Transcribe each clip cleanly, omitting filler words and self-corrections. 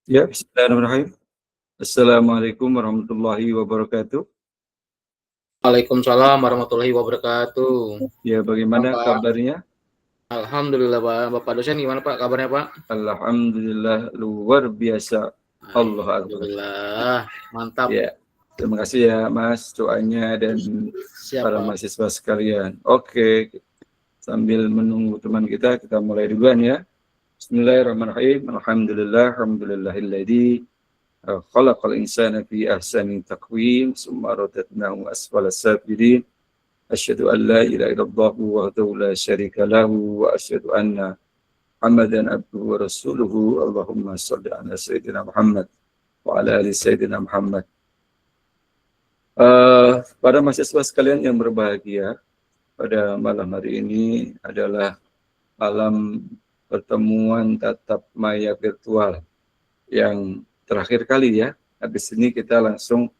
Ya, bismillahirrahmanirrahim. Assalamualaikum warahmatullahi wabarakatuh. Waalaikumsalam warahmatullahi wabarakatuh. Ya, bagaimana Bapak, kabarnya? alhamdulillah Pak. Bapak dosen gimana Pak kabarnya Pak? Alhamdulillah luar biasa. Allah Akbar. Alhamdulillah, mantap. Ya, terima kasih ya Mas doanya dan para Siapa? mahasiswa sekalian. Oke, sambil menunggu teman kita mulai duluan ya. Bismillahirrahmanirrahim. Alhamdulillah, alhamdulillahilladzi khalaqal insana fi ahsani taqwim, summa radadnahu asfala safilin. Asyhadu an la ilaha illallah wahdahu la syarika lahu wa asyhadu anna Muhammadan abduhu wa rasuluhu. Allahumma shalli ala sayyidina Muhammad wa ala ali sayyidina Muhammad. Para mahasiswa sekalian yang berbahagia, pada malam hari ini adalah malam pertemuan tatap maya virtual yang terakhir kali ya. Habis ini kita langsung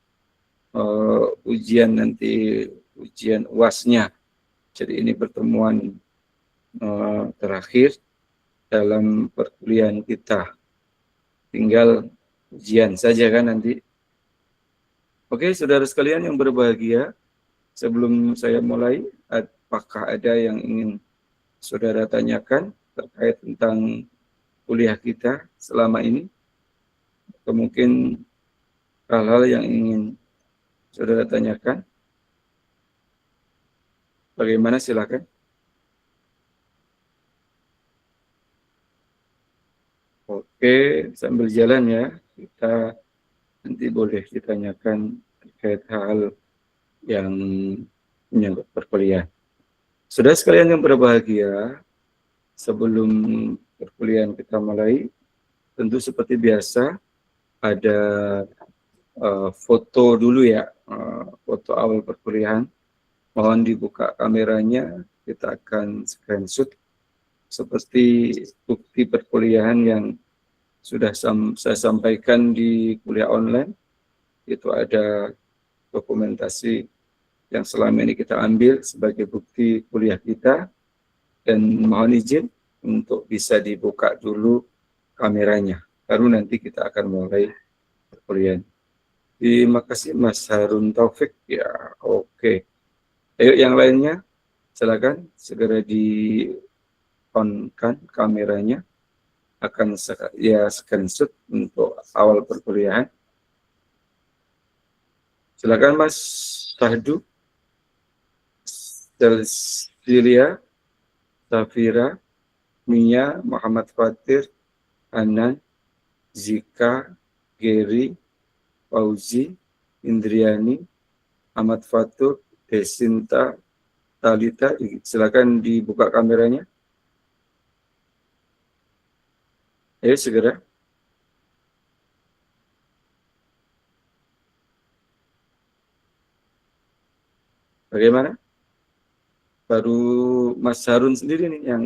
ujian nanti, ujian UAS-nya. Jadi ini pertemuan terakhir dalam perkuliahan kita. Tinggal ujian saja kan nanti. Oke, saudara sekalian yang berbahagia, sebelum saya mulai, apakah ada yang ingin saudara tanyakan terkait tentang kuliah kita selama ini? Atau mungkin hal-hal yang ingin saudara tanyakan? Bagaimana, silakan. Oke, sambil jalan ya, kita nanti boleh ditanyakan terkait hal yang menyangkut perkuliahan. Saudara sekalian yang berbahagia, sebelum perkuliahan kita mulai, tentu seperti biasa ada foto dulu ya, foto awal perkuliahan. Mohon dibuka kameranya, kita akan screenshot seperti bukti perkuliahan yang sudah saya sampaikan di kuliah online. Itu ada dokumentasi yang selama ini kita ambil sebagai bukti kuliah kita, dan mohon izin untuk bisa dibuka dulu kameranya, baru nanti kita akan mulai perkuliahan. Terima kasih Mas Harun Taufik ya. Oke, ayo yang lainnya silakan segera di on kan kameranya, akan ya screenshot untuk awal perkuliahan. Silakan Mas Sahdu, Celsilia, Safira, Mia, Muhammad Fatir, Anan, Zika, Geri, Fauzi, Indriani, Ahmad Fatur, Desinta, Talita. Silakan dibuka kameranya. Ayo segera. Bagaimana? Baru Mas Harun sendiri nih yang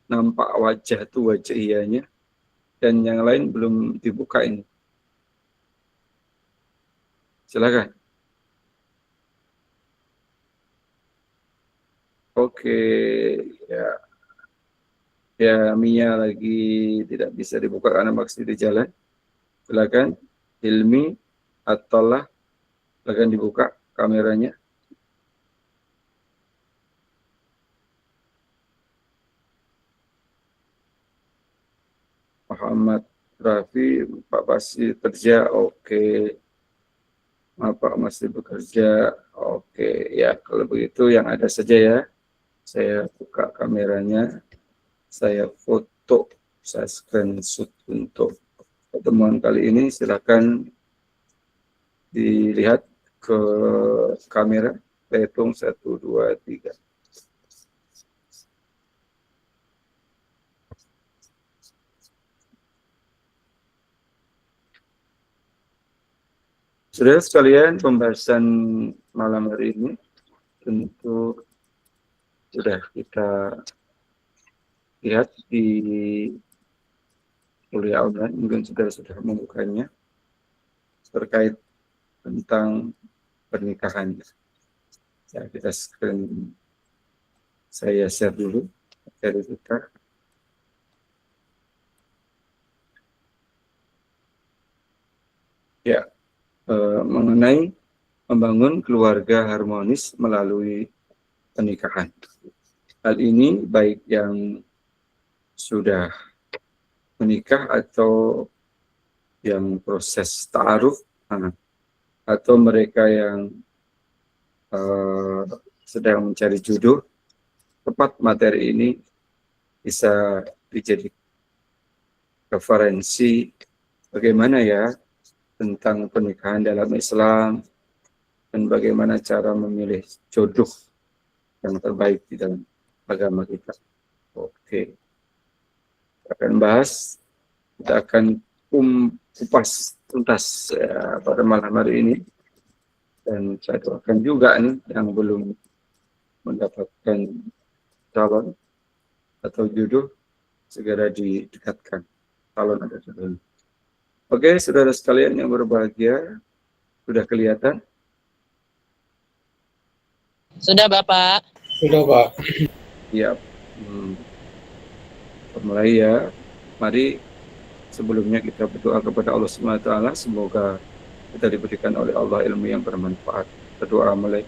nampak wajah tuh, wajah iyanya, dan yang lain belum dibuka ini. Silakan. Oke, ya, ya Mia lagi tidak bisa dibuka karena masih di jalan. Silakan, Hilmi, Atollah, silakan dibuka kameranya. Muhammad Rafi, Pak pasti kerja, oke. Pak masih bekerja, oke. Ya, kalau begitu yang ada saja ya. Saya buka kameranya, saya foto, saya screenshot untuk pertemuan kali ini. Silakan dilihat ke kamera. Saya hitung 1, 2, 3. Saudara sekalian, pembahasan malam hari ini tentu sudah kita lihat di kuliah online, mungkin saudara sudah membukanya, terkait tentang pernikahan. Ya, kita screen, saya share dulu dari kita. Ya, mengenai membangun keluarga harmonis melalui pernikahan. Hal ini baik yang sudah menikah atau yang proses ta'aruf, atau mereka yang sedang mencari jodoh. Tepat materi ini bisa dijadikan referensi bagaimana ya tentang pernikahan dalam Islam dan bagaimana cara memilih jodoh yang terbaik di dalam agama kita. Oke, kita akan bahas, kita akan kupas tuntas ya, pada malam hari ini, dan saya doakan juga nih yang belum mendapatkan calon atau jodoh segera didekatkan calon ada jodoh. Oke, saudara sekalian yang berbahagia, sudah kelihatan? Sudah, Bapak. Sudah, Pak. Ya, mulai ya. Mari sebelumnya kita berdoa kepada Allah SWT, semoga kita diberikan oleh Allah ilmu yang bermanfaat. Berdoa mulai.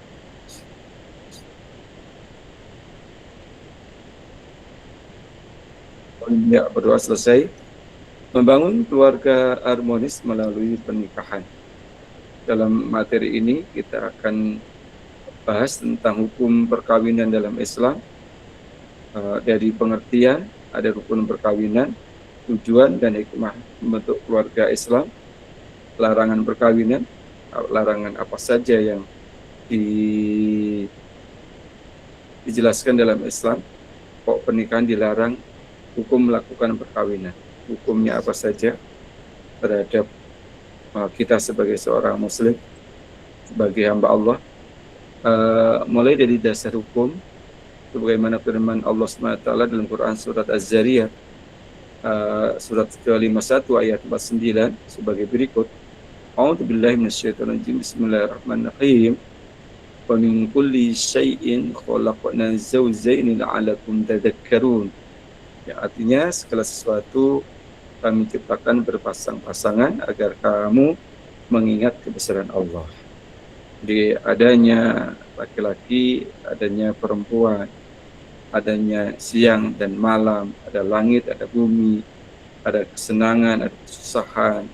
Ya, berdoa selesai. Membangun keluarga harmonis melalui pernikahan. Dalam materi ini kita akan bahas tentang hukum perkawinan dalam Islam. Dari pengertian, ada rukun perkawinan, tujuan dan hikmah membentuk keluarga Islam, larangan perkawinan, larangan apa saja yang dijelaskan dalam Islam, kok pernikahan dilarang, hukum melakukan perkawinan, hukumnya apa saja terhadap kita sebagai seorang muslim, sebagai hamba Allah. Mulai dari dasar hukum, sebagaimana firman Allah SWT dalam Quran surat Az-Zariyat surat ke-51 ayat 49 sebagai berikut. A'udzubillahi minasyaitonirrajim. Bismillahirrahmanirrahim. Wa min kulli syai'in khalaqna zawjayn la'allakum tadhakkarun. Ya, artinya segala sesuatu kami ciptakan berpasang-pasangan agar kamu mengingat kebesaran Allah. Jadi adanya laki-laki, adanya perempuan, adanya siang dan malam, ada langit, ada bumi, ada kesenangan, ada kesusahan,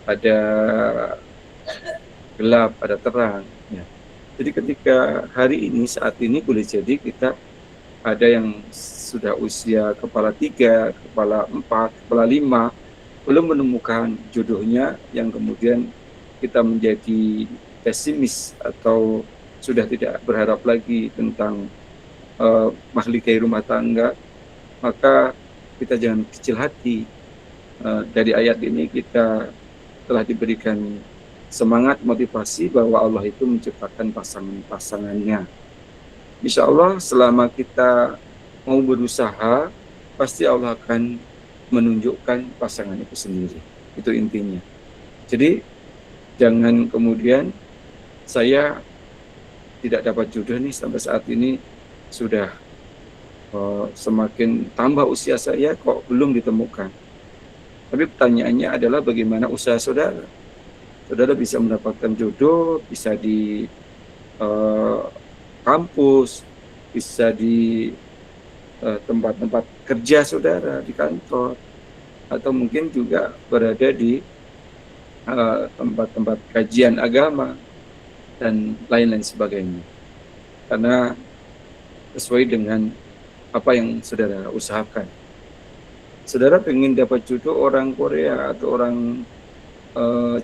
ada gelap, ada terang. Ya. Jadi ketika hari ini, saat ini boleh jadi kita ada yang sudah usia kepala 3, kepala 4, kepala 5, belum menemukan jodohnya, yang kemudian kita menjadi pesimis atau sudah tidak berharap lagi tentang mahligai rumah tangga, maka kita jangan kecil hati. Dari ayat ini kita telah diberikan semangat, motivasi bahwa Allah itu menciptakan pasangan-pasangannya. Insya Allah selama kita mau berusaha, pasti Allah akan menunjukkan pasangan itu sendiri. Itu intinya. Jadi jangan kemudian saya tidak dapat jodoh nih sampai saat ini, sudah semakin tambah usia saya kok belum ditemukan. Tapi pertanyaannya adalah bagaimana usaha saudara? Saudara bisa mendapatkan jodoh, bisa di kampus, bisa di tempat-tempat kerja saudara, di kantor, atau mungkin juga berada di tempat-tempat kajian agama dan lain-lain sebagainya. Karena sesuai dengan apa yang saudara usahakan. Saudara pengen dapat jodoh orang Korea atau orang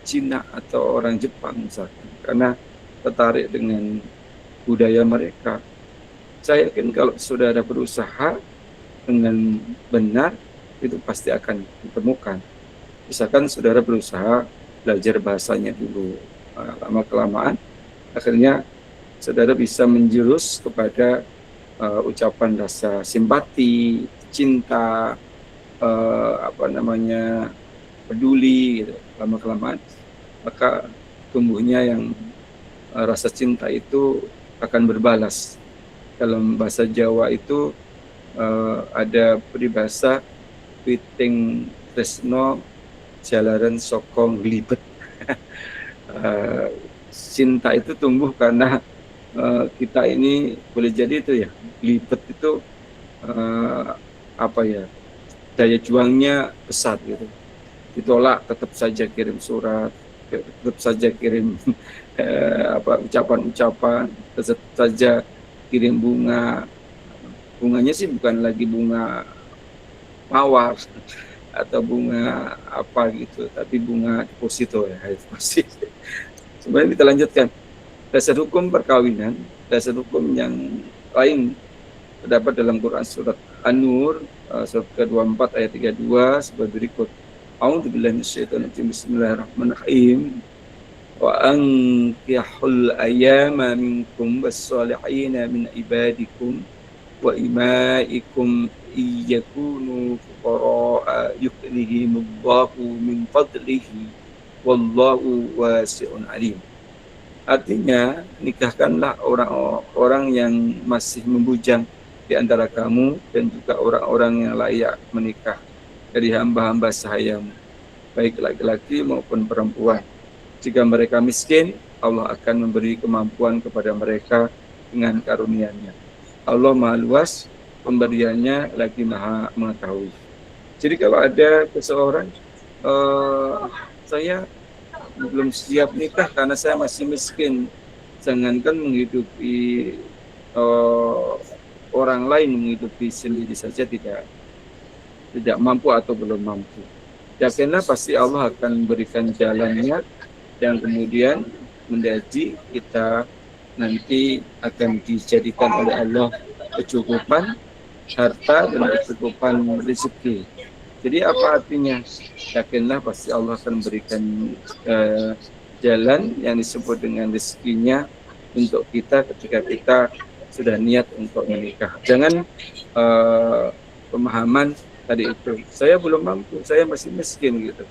Cina atau orang Jepang misalkan, karena tertarik dengan budaya mereka. Saya yakin kalau saudara berusaha dengan benar, itu pasti akan ditemukan. Misalkan saudara berusaha belajar bahasanya dulu, lama-kelamaan, akhirnya saudara bisa menjurus kepada ucapan rasa simpati, cinta, peduli, gitu. Lama-kelamaan, maka tumbuhnya yang rasa cinta itu akan berbalas. Dalam bahasa Jawa itu ada peribahasa piting tresno jalaran sokong glibet. Cinta itu tumbuh karena kita ini boleh jadi itu ya, belibet itu apa ya, daya juangnya besar gitu. Ditolak tetap saja kirim surat, tetap saja kirim ucapan-ucapan, tetap saja kirim bunga. Bunganya sih bukan lagi bunga mawar atau bunga apa gitu, tapi bunga deposito ya, deposito. Sebenarnya kita lanjutkan. Dasar hukum perkawinan, dasar hukum yang lain terdapat dalam Quran surat An-Nur surat ke-24 ayat 32 sebagai berikut. A'udzubillahi minasyaitonir rajim. Bismillahirrahmanirrahim. Wa ankihul ayyama minkum was-salihina min ibadikum wa imaikum iyakunu fuqara'a yughnihimullahu min fadlihi wallahu wasi'un alim. Artinya, nikahkanlah orang-orang yang masih membujang di antara kamu dan juga orang-orang yang layak menikah dari hamba-hamba sahayamu, baik laki-laki maupun perempuan. Jika mereka miskin, Allah akan memberi kemampuan kepada mereka dengan karunia-Nya. Allah Maha Luas, pemberiannya lagi Maha mengetahui. Jadi kalau ada seseorang, saya belum siap nikah karena saya masih miskin, jangankan menghidupi orang lain, menghidupi sendiri saja tidak mampu atau belum mampu. Yakinlah pasti Allah akan memberikan jalannya yang kemudian menjadi kita nanti akan dijadikan oleh Allah kecukupan harta dan kecukupan rezeki. Jadi apa artinya? Yakinlah pasti Allah akan memberikan jalan yang disebut dengan rezekinya untuk kita ketika kita sudah niat untuk menikah. Jangan pemahaman tadi itu, saya belum mampu, saya masih miskin gitu.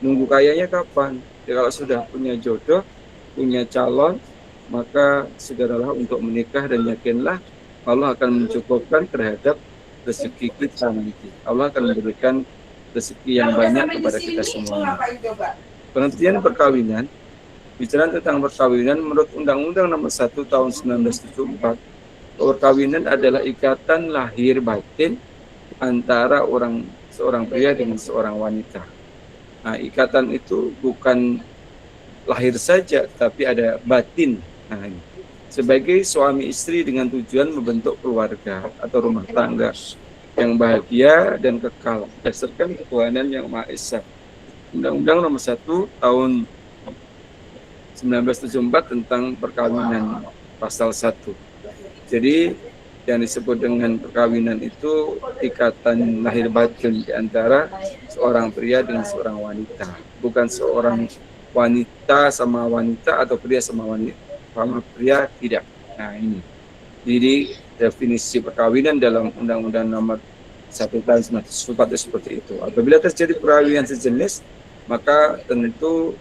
Nunggu kayanya kapan? Ya, kalau sudah punya jodoh, punya calon, maka segeralah untuk menikah dan yakinlah Allah akan mencukupkan terhadap rezeki kita nanti. Allah akan memberikan rezeki yang banyak kepada kita semua. Pengertian perkawinan, bicara tentang perkawinan menurut Undang-Undang Nomor 1 Tahun 1974, perkawinan adalah ikatan lahir batin antara seorang pria dengan seorang wanita. Nah, ikatan itu bukan lahir saja, tapi ada batin. Nah, ini sebagai suami istri dengan tujuan membentuk keluarga atau rumah tangga yang bahagia dan kekal berdasarkan ketuhanan yang Maha Esa. Undang-Undang Nomor 1 Tahun 1974 tentang perkawinan pasal 1. Jadi yang disebut dengan perkawinan itu ikatan lahir batin di antara seorang pria dengan seorang wanita, bukan seorang wanita sama wanita atau pria sama wanita sama pria, tidak. Nah, ini jadi definisi perkawinan dalam Undang-Undang Nomor 1 Tahun 1944 seperti itu. Apabila terjadi perkawinan sejenis, maka tentu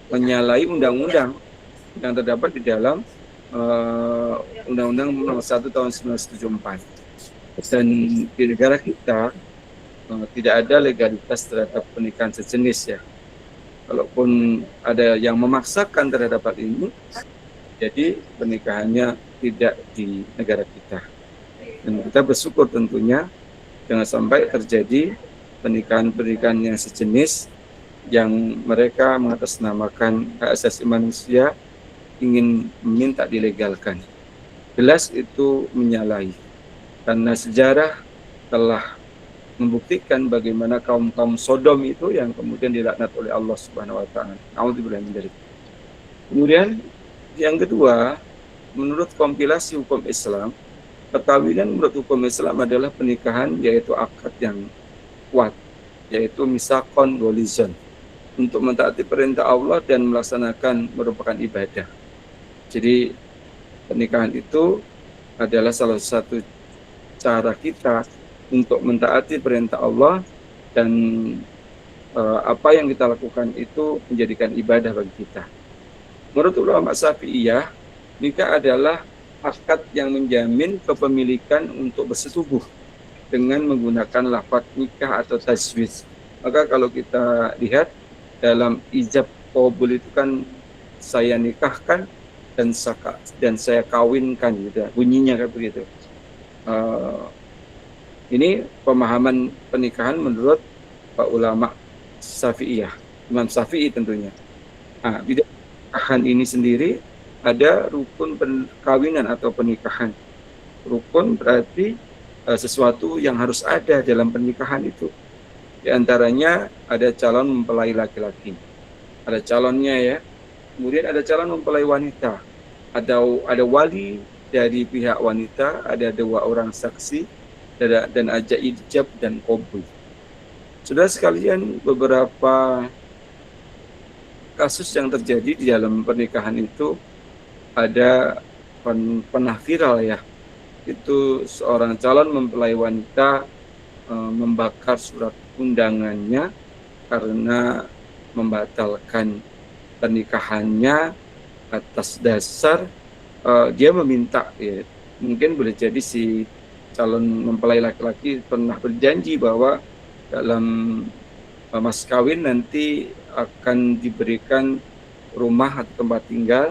menyalahi undang-undang yang terdapat di dalam Undang-Undang Nomor 1 Tahun 1974. Dan di negara kita tidak ada legalitas terhadap pernikahan sejenis ya. Kalaupun ada yang memaksakan terhadap hal ini, jadi pernikahannya tidak di negara kita. Dan kita bersyukur tentunya jangan sampai terjadi pernikahan-pernikahan yang sejenis yang mereka mengatasnamakan hak asasi manusia ingin meminta dilegalkan. Jelas itu menyalahi. Karena sejarah telah membuktikan bagaimana kaum Sodom itu yang kemudian dilaknat oleh Allah Subhanahu wa taala. Nauzubillah min dzalik. Kemudian yang kedua, menurut kompilasi hukum Islam, perkawinan menurut hukum Islam adalah pernikahan yaitu akad yang kuat, yaitu misakon golizon, untuk mentaati perintah Allah dan melaksanakan merupakan ibadah. Jadi pernikahan itu adalah salah satu cara kita untuk mentaati perintah Allah dan apa yang kita lakukan itu menjadikan ibadah bagi kita. Menurut ulama Syafi'iyah, nikah adalah akad yang menjamin kepemilikan untuk bersetubuh dengan menggunakan lafaz nikah atau tajwiz. Maka kalau kita lihat dalam ijab qabul itu kan saya nikahkan dan saya kawinkan gitu, bunyinya kan begitu. Ini pemahaman pernikahan menurut Pak ulama Syafi'iyah, Imam Syafi'i tentunya. Nah, di dalam pernikahan ini sendiri ada rukun perkawinan atau pernikahan. Rukun berarti sesuatu yang harus ada dalam pernikahan itu. Di antaranya ada calon mempelai laki-laki, ada calonnya ya. Kemudian ada calon mempelai wanita, ada wali dari pihak wanita, ada 2 orang saksi, dan ada ijab dan qabul. Sudah sekalian, beberapa kasus yang terjadi di dalam pernikahan itu ada pernah viral ya. Itu seorang calon mempelai wanita membakar surat undangannya karena membatalkan pernikahannya atas dasar dia meminta ya. Mungkin boleh jadi si calon mempelai laki-laki pernah berjanji bahwa dalam mas kawin nanti akan diberikan rumah atau tempat tinggal.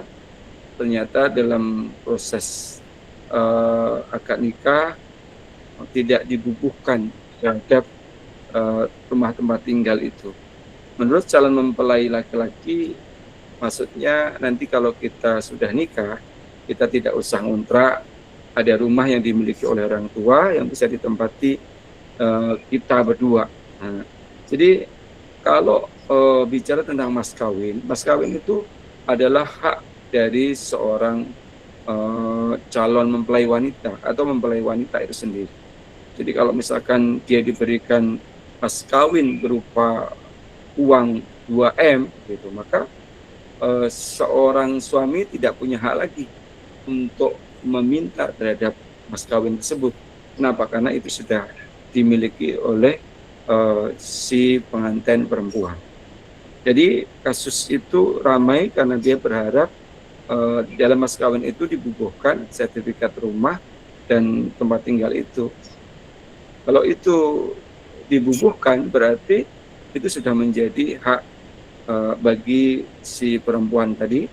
Ternyata dalam proses akad nikah tidak dibubuhkan terhadap rumah tempat tinggal itu. Menurut calon mempelai laki-laki, maksudnya nanti kalau kita sudah nikah, kita tidak usah ngontrak, ada rumah yang dimiliki oleh orang tua yang bisa ditempati kita berdua. Nah, jadi kalau bicara tentang mas kawin itu adalah hak dari seorang calon mempelai wanita atau mempelai wanita itu sendiri. Jadi kalau misalkan dia diberikan mas kawin berupa uang 2M gitu, maka seorang suami tidak punya hak lagi untuk meminta terhadap mas kawin tersebut. Kenapa? Karena itu sudah dimiliki oleh si pengantin perempuan. Jadi kasus itu ramai karena dia berharap dalam mas kawin itu dibubuhkan sertifikat rumah dan tempat tinggal itu. Kalau itu dibubuhkan berarti itu sudah menjadi hak bagi si perempuan tadi,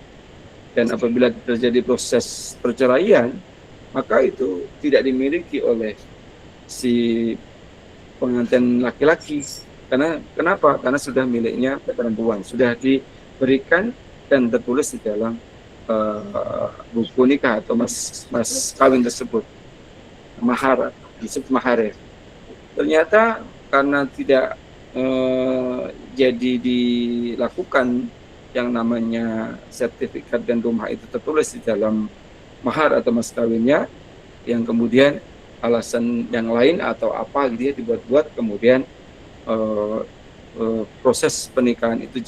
dan apabila terjadi proses perceraian maka itu tidak dimiliki oleh si pengantin laki-laki. Kenapa? Karena sudah miliknya perempuan, sudah diberikan dan tertulis di dalam buku nikah atau mas kawin tersebut, mahar, disebut mahar. Ternyata karena tidak jadi dilakukan yang namanya sertifikat dan rumah itu tertulis di dalam mahar atau mas kawinnya, yang kemudian alasan yang lain atau apa gitu ya dibuat-buat, kemudian proses pernikahan itu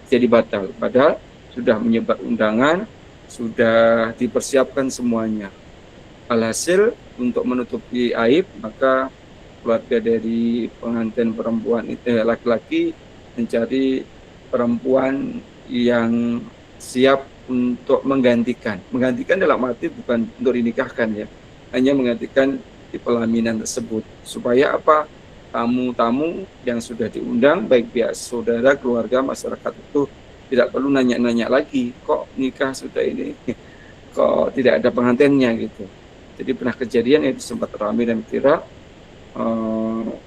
jadi batal, padahal sudah menyebar undangan, sudah dipersiapkan semuanya. Alhasil untuk menutupi aib, maka keluarga dari pengantin perempuan itu laki-laki mencari perempuan yang siap untuk menggantikan dalam arti bukan untuk dinikahkan ya, hanya menggantikan di pelaminan tersebut, supaya apa, tamu-tamu yang sudah diundang baik pihak saudara, keluarga, masyarakat itu tidak perlu nanya-nanya lagi, kok nikah sudah ini kok tidak ada pengantinnya gitu. Jadi pernah kejadian itu sempat ramai dan viral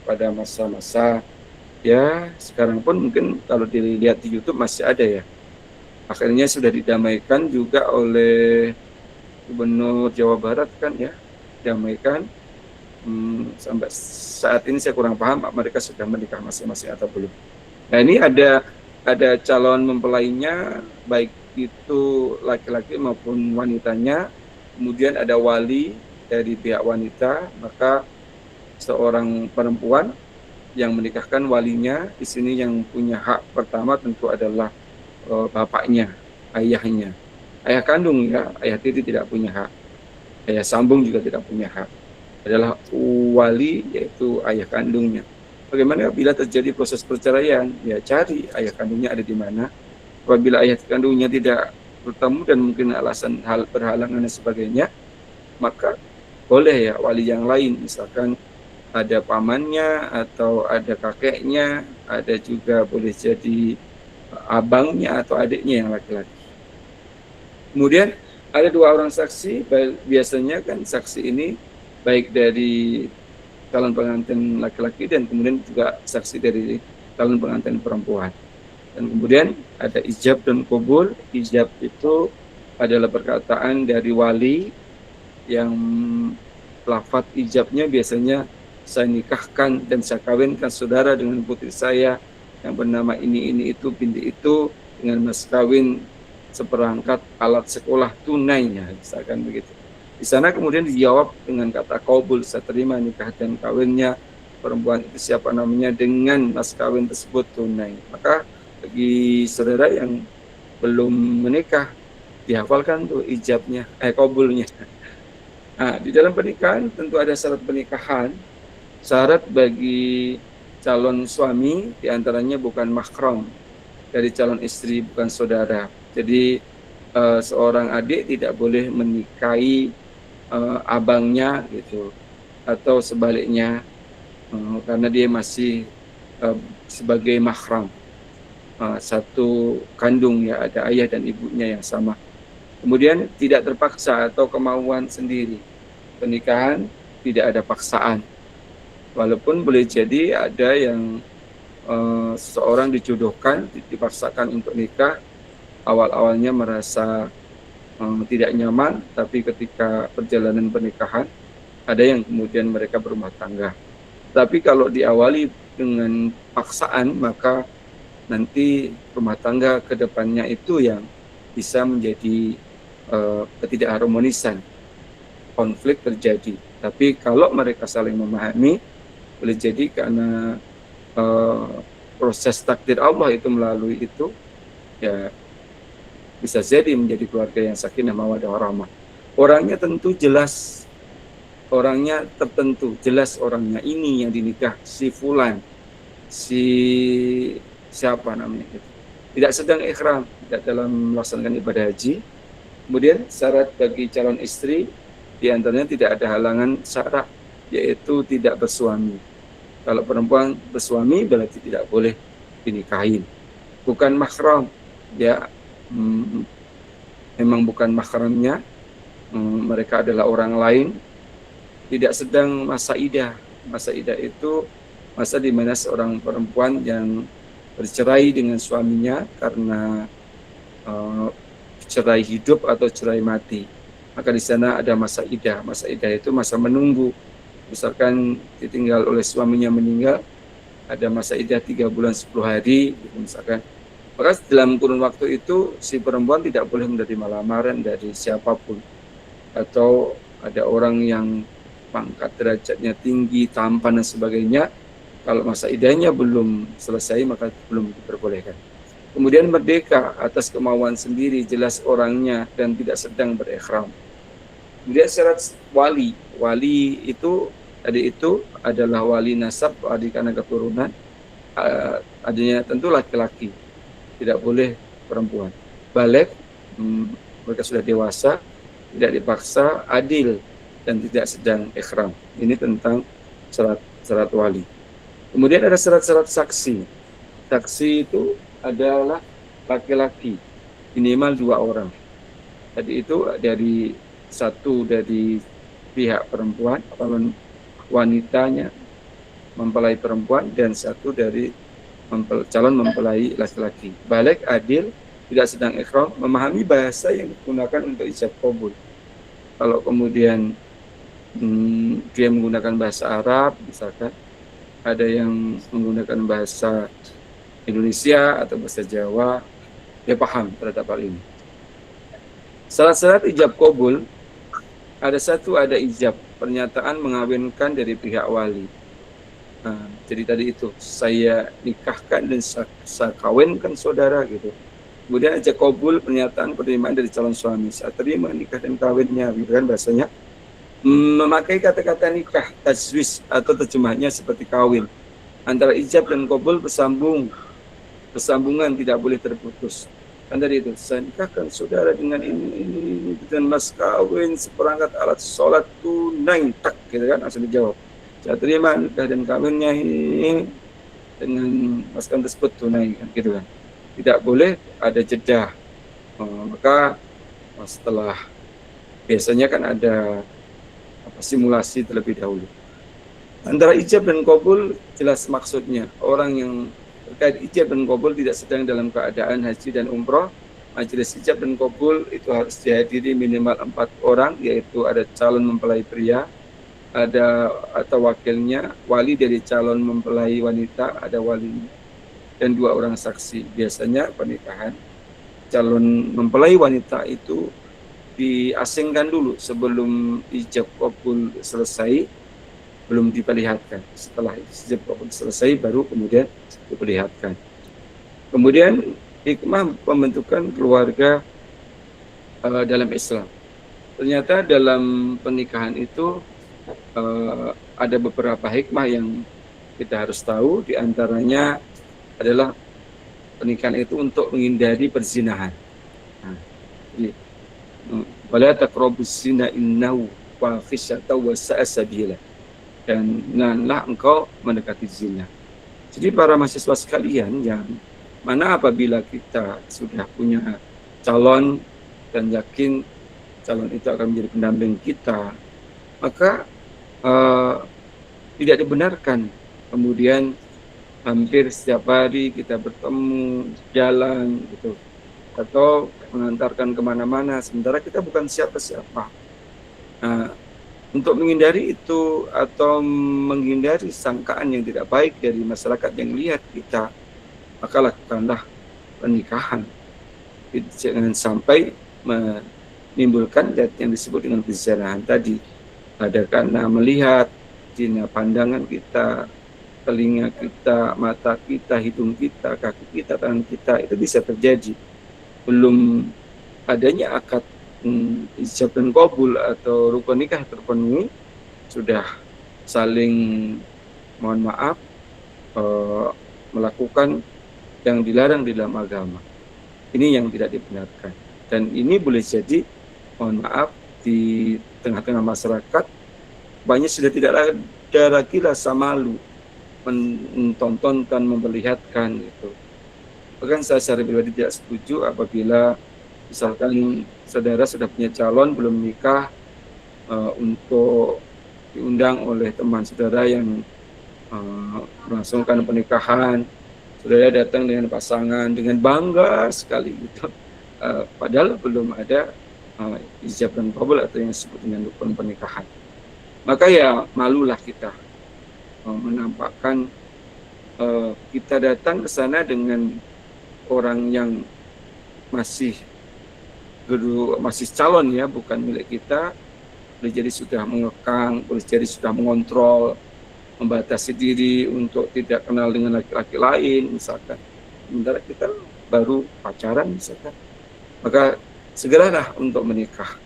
pada masa-masa ya, sekarang pun mungkin kalau dilihat di YouTube masih ada ya. Akhirnya sudah didamaikan juga oleh Gubernur Jawa Barat kan ya, damaikan. Sampai saat ini saya kurang paham mereka sudah menikah masing-masing atau belum. Nah ini ada calon mempelainya, baik itu laki-laki maupun wanitanya, kemudian ada wali dari pihak wanita, maka seorang perempuan yang menikahkan walinya di sini yang punya hak pertama tentu adalah bapaknya, ayahnya, ayah kandung ya, ayah tiri tidak punya hak, ayah sambung juga tidak punya hak, adalah wali yaitu ayah kandungnya. Bagaimana bila terjadi proses perceraian? Ya cari ayah kandungnya ada di mana. Apabila ayah kandungnya tidak bertemu dan mungkin alasan hal berhalangan dan sebagainya, maka boleh ya wali yang lain, misalkan ada pamannya atau ada kakeknya, ada juga boleh jadi abangnya atau adiknya yang laki-laki. Kemudian ada 2 orang saksi, biasanya kan saksi ini baik dari calon pengantin laki-laki dan kemudian juga saksi dari calon pengantin perempuan. Dan kemudian ada ijab dan qabul. Ijab itu adalah perkataan dari wali yang lafadz ijabnya biasanya saya nikahkan dan saya kawinkan saudara dengan putri saya yang bernama ini itu binti itu dengan mas kawin seperangkat alat sekolah tunainya, misalkan begitu. Di sana kemudian dijawab dengan kata qabul, saya terima nikah dan kawinnya perempuan itu siapa namanya dengan mas kawin tersebut tunai. Maka bagi saudara yang belum menikah dihafalkan tuh ijabnya, qabulnya. Nah, di dalam pernikahan tentu ada syarat pernikahan. Syarat bagi calon suami diantaranya bukan mahram dari calon istri, bukan saudara. Jadi seorang adik tidak boleh menikahi abangnya gitu, atau sebaliknya karena dia masih sebagai mahram, satu kandung ya, ada ayah dan ibunya yang sama. Kemudian tidak terpaksa atau kemauan sendiri. Pernikahan tidak ada paksaan. Walaupun boleh jadi ada yang seseorang dijodohkan, dipaksakan untuk nikah, awal-awalnya merasa tidak nyaman, tapi ketika perjalanan pernikahan ada yang kemudian mereka berumah tangga. Tapi kalau diawali dengan paksaan, maka nanti rumah tangga ke depannya itu yang bisa menjadi ketidakharmonisan, konflik terjadi. Tapi kalau mereka saling memahami, boleh jadi karena proses takdir Allah itu melalui itu, ya bisa jadi menjadi keluarga yang sakinah mawaddah warahmah. Orangnya tentu jelas, orangnya tertentu, jelas orangnya ini yang dinikah, si fulan, si siapa namanya itu. Tidak sedang ikhram, tidak dalam melaksanakan ibadah haji. Kemudian syarat bagi calon istri diantaranya tidak ada halangan syarat, yaitu tidak bersuami. Kalau perempuan bersuami berarti tidak boleh dinikahin. Bukan mahram, ya memang bukan mahramnya, mereka adalah orang lain. Tidak sedang masa idah. Masa idah itu masa di mana seorang perempuan yang bercerai dengan suaminya karena cerai hidup atau cerai mati, maka di sana ada masa idah. Masa idah itu masa menunggu. Misalkan ditinggal oleh suaminya meninggal, ada masa idah 3 bulan 10 hari, misalkan. Maka dalam kurun waktu itu si perempuan tidak boleh menerima lamaran dari siapapun. Atau ada orang yang pangkat derajatnya tinggi, tampan dan sebagainya, kalau masa idahnya belum selesai maka belum diperbolehkan. Kemudian merdeka atas kemauan sendiri, jelas orangnya dan tidak sedang berikhram. Kemudian syarat wali. Wali itu tadi itu adalah wali nasab, wali karena keturunan. Adanya tentu laki-laki, tidak boleh perempuan. Baligh, mereka sudah dewasa, tidak dipaksa, adil dan tidak sedang ikhram. Ini tentang syarat wali. Kemudian ada syarat-syarat saksi. Saksi itu adalah laki-laki, minimal 2 orang. Tadi itu dari satu dari pihak perempuan, wanitanya mempelai perempuan, dan satu dari calon mempelai laki-laki. Baligh, adil, tidak sedang ikhram, memahami bahasa yang digunakan untuk ijab qabul. Kalau kemudian dia menggunakan bahasa Arab, misalkan ada yang menggunakan bahasa Indonesia atau bahasa Jawa, dia paham terhadap hal ini. Syarat-syarat ijab qabul, ada ijab, pernyataan mengawinkan dari pihak wali. Jadi tadi itu, saya nikahkan dan saya kawinkan saudara gitu. Kemudian ijab qabul, pernyataan penerimaan dari calon suami, saya terima nikah dan kawinnya, gitu kan bahasanya. Memakai kata-kata nikah, tajwiz atau terjemahnya seperti kawin. Antara ijab dan qabul bersambungan, tidak boleh terputus. Kan tadi itu, saya nikahkan saudara dengan ini dan mas kawin seperangkat alat sholat tunai, tak gitu kan, langsung dijawab. Saya terima nikah dan kawinnya ini dengan mas kawin tersebut tunai, kan gitu kan. tidak boleh ada jeda. Maka setelah biasanya kan ada simulasi terlebih dahulu. Antara ijab dan qabul jelas maksudnya. Orang yang terkait ijab dan qabul tidak sedang dalam keadaan haji dan umroh, majelis ijab dan qabul itu harus dihadiri minimal 4 orang, yaitu ada calon mempelai pria, ada atau wakilnya, wali dari calon mempelai wanita, ada walinya, dan 2 orang saksi. Biasanya pernikahan calon mempelai wanita itu diasingkan dulu sebelum ijab qabul selesai, belum diperlihatkan. Setelah ijab qabul selesai baru kemudian diperlihatkan. Kemudian hikmah pembentukan keluarga dalam Islam. Ternyata dalam pernikahan itu ada beberapa hikmah yang kita harus tahu. Di antaranya adalah pernikahan itu untuk menghindari perzinahan. Wala taqrabuz zina innahu fahisyatun wa sa'a sabila. Dan janganlah engkau mendekati zina. Jadi para mahasiswa sekalian, yang mana apabila kita sudah punya calon dan yakin calon itu akan menjadi pendamping kita, maka tidak dibenarkan kemudian hampir setiap hari kita bertemu, jalan gitu, atau mengantarkan kemana-mana sementara kita bukan siapa-siapa. Nah, untuk menghindari itu atau menghindari sangkaan yang tidak baik dari masyarakat yang lihat kita, maka lakukanlah pernikahan. Jangan sampai menimbulkan yang disebut dengan perzinahan tadi. Ada karena melihat zina pandangan kita, telinga kita, mata kita, hidung kita, kaki kita, tangan kita, itu bisa terjadi. Belum adanya akad ijab dan qabul atau rukun nikah terpenuhi, sudah saling mohon maaf melakukan yang dilarang di dalam agama. Ini yang tidak dibenarkan. Dan ini boleh jadi, mohon maaf, di tengah-tengah masyarakat banyak sudah tidak ada lagi rasa malu mentontonkan, memperlihatkan gitu. Bahkan saya secara pribadi tidak setuju apabila misalkan saudara sudah punya calon belum nikah, untuk diundang oleh teman saudara yang melangsungkan pernikahan, saudara datang dengan pasangan dengan bangga sekali gitu, padahal belum ada ijab dan qabul atau yang disebut dengan rukun pernikahan. Maka ya malulah kita menampakkan kita datang ke sana dengan orang yang masih calon ya, bukan milik kita, boleh jadi sudah mengekang, boleh jadi sudah mengontrol, membatasi diri untuk tidak kenal dengan laki-laki lain misalkan, sementara kita baru pacaran misalkan. Maka segeralah untuk menikah,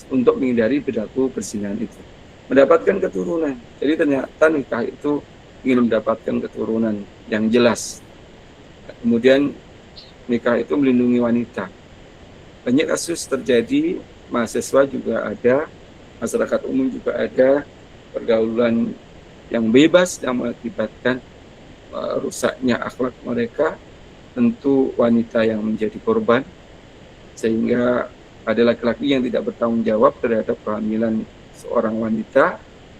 untuk menghindari perilaku perzinahan itu, mendapatkan keturunan. Jadi ternyata nikah itu ingin mendapatkan keturunan yang jelas. Kemudian nikah itu melindungi wanita. Banyak kasus terjadi, mahasiswa juga ada, masyarakat umum juga ada, pergaulan yang bebas yang mengakibatkan rusaknya akhlak mereka. Tentu wanita yang menjadi korban, sehingga ada laki-laki yang tidak bertanggung jawab terhadap kehamilan seorang wanita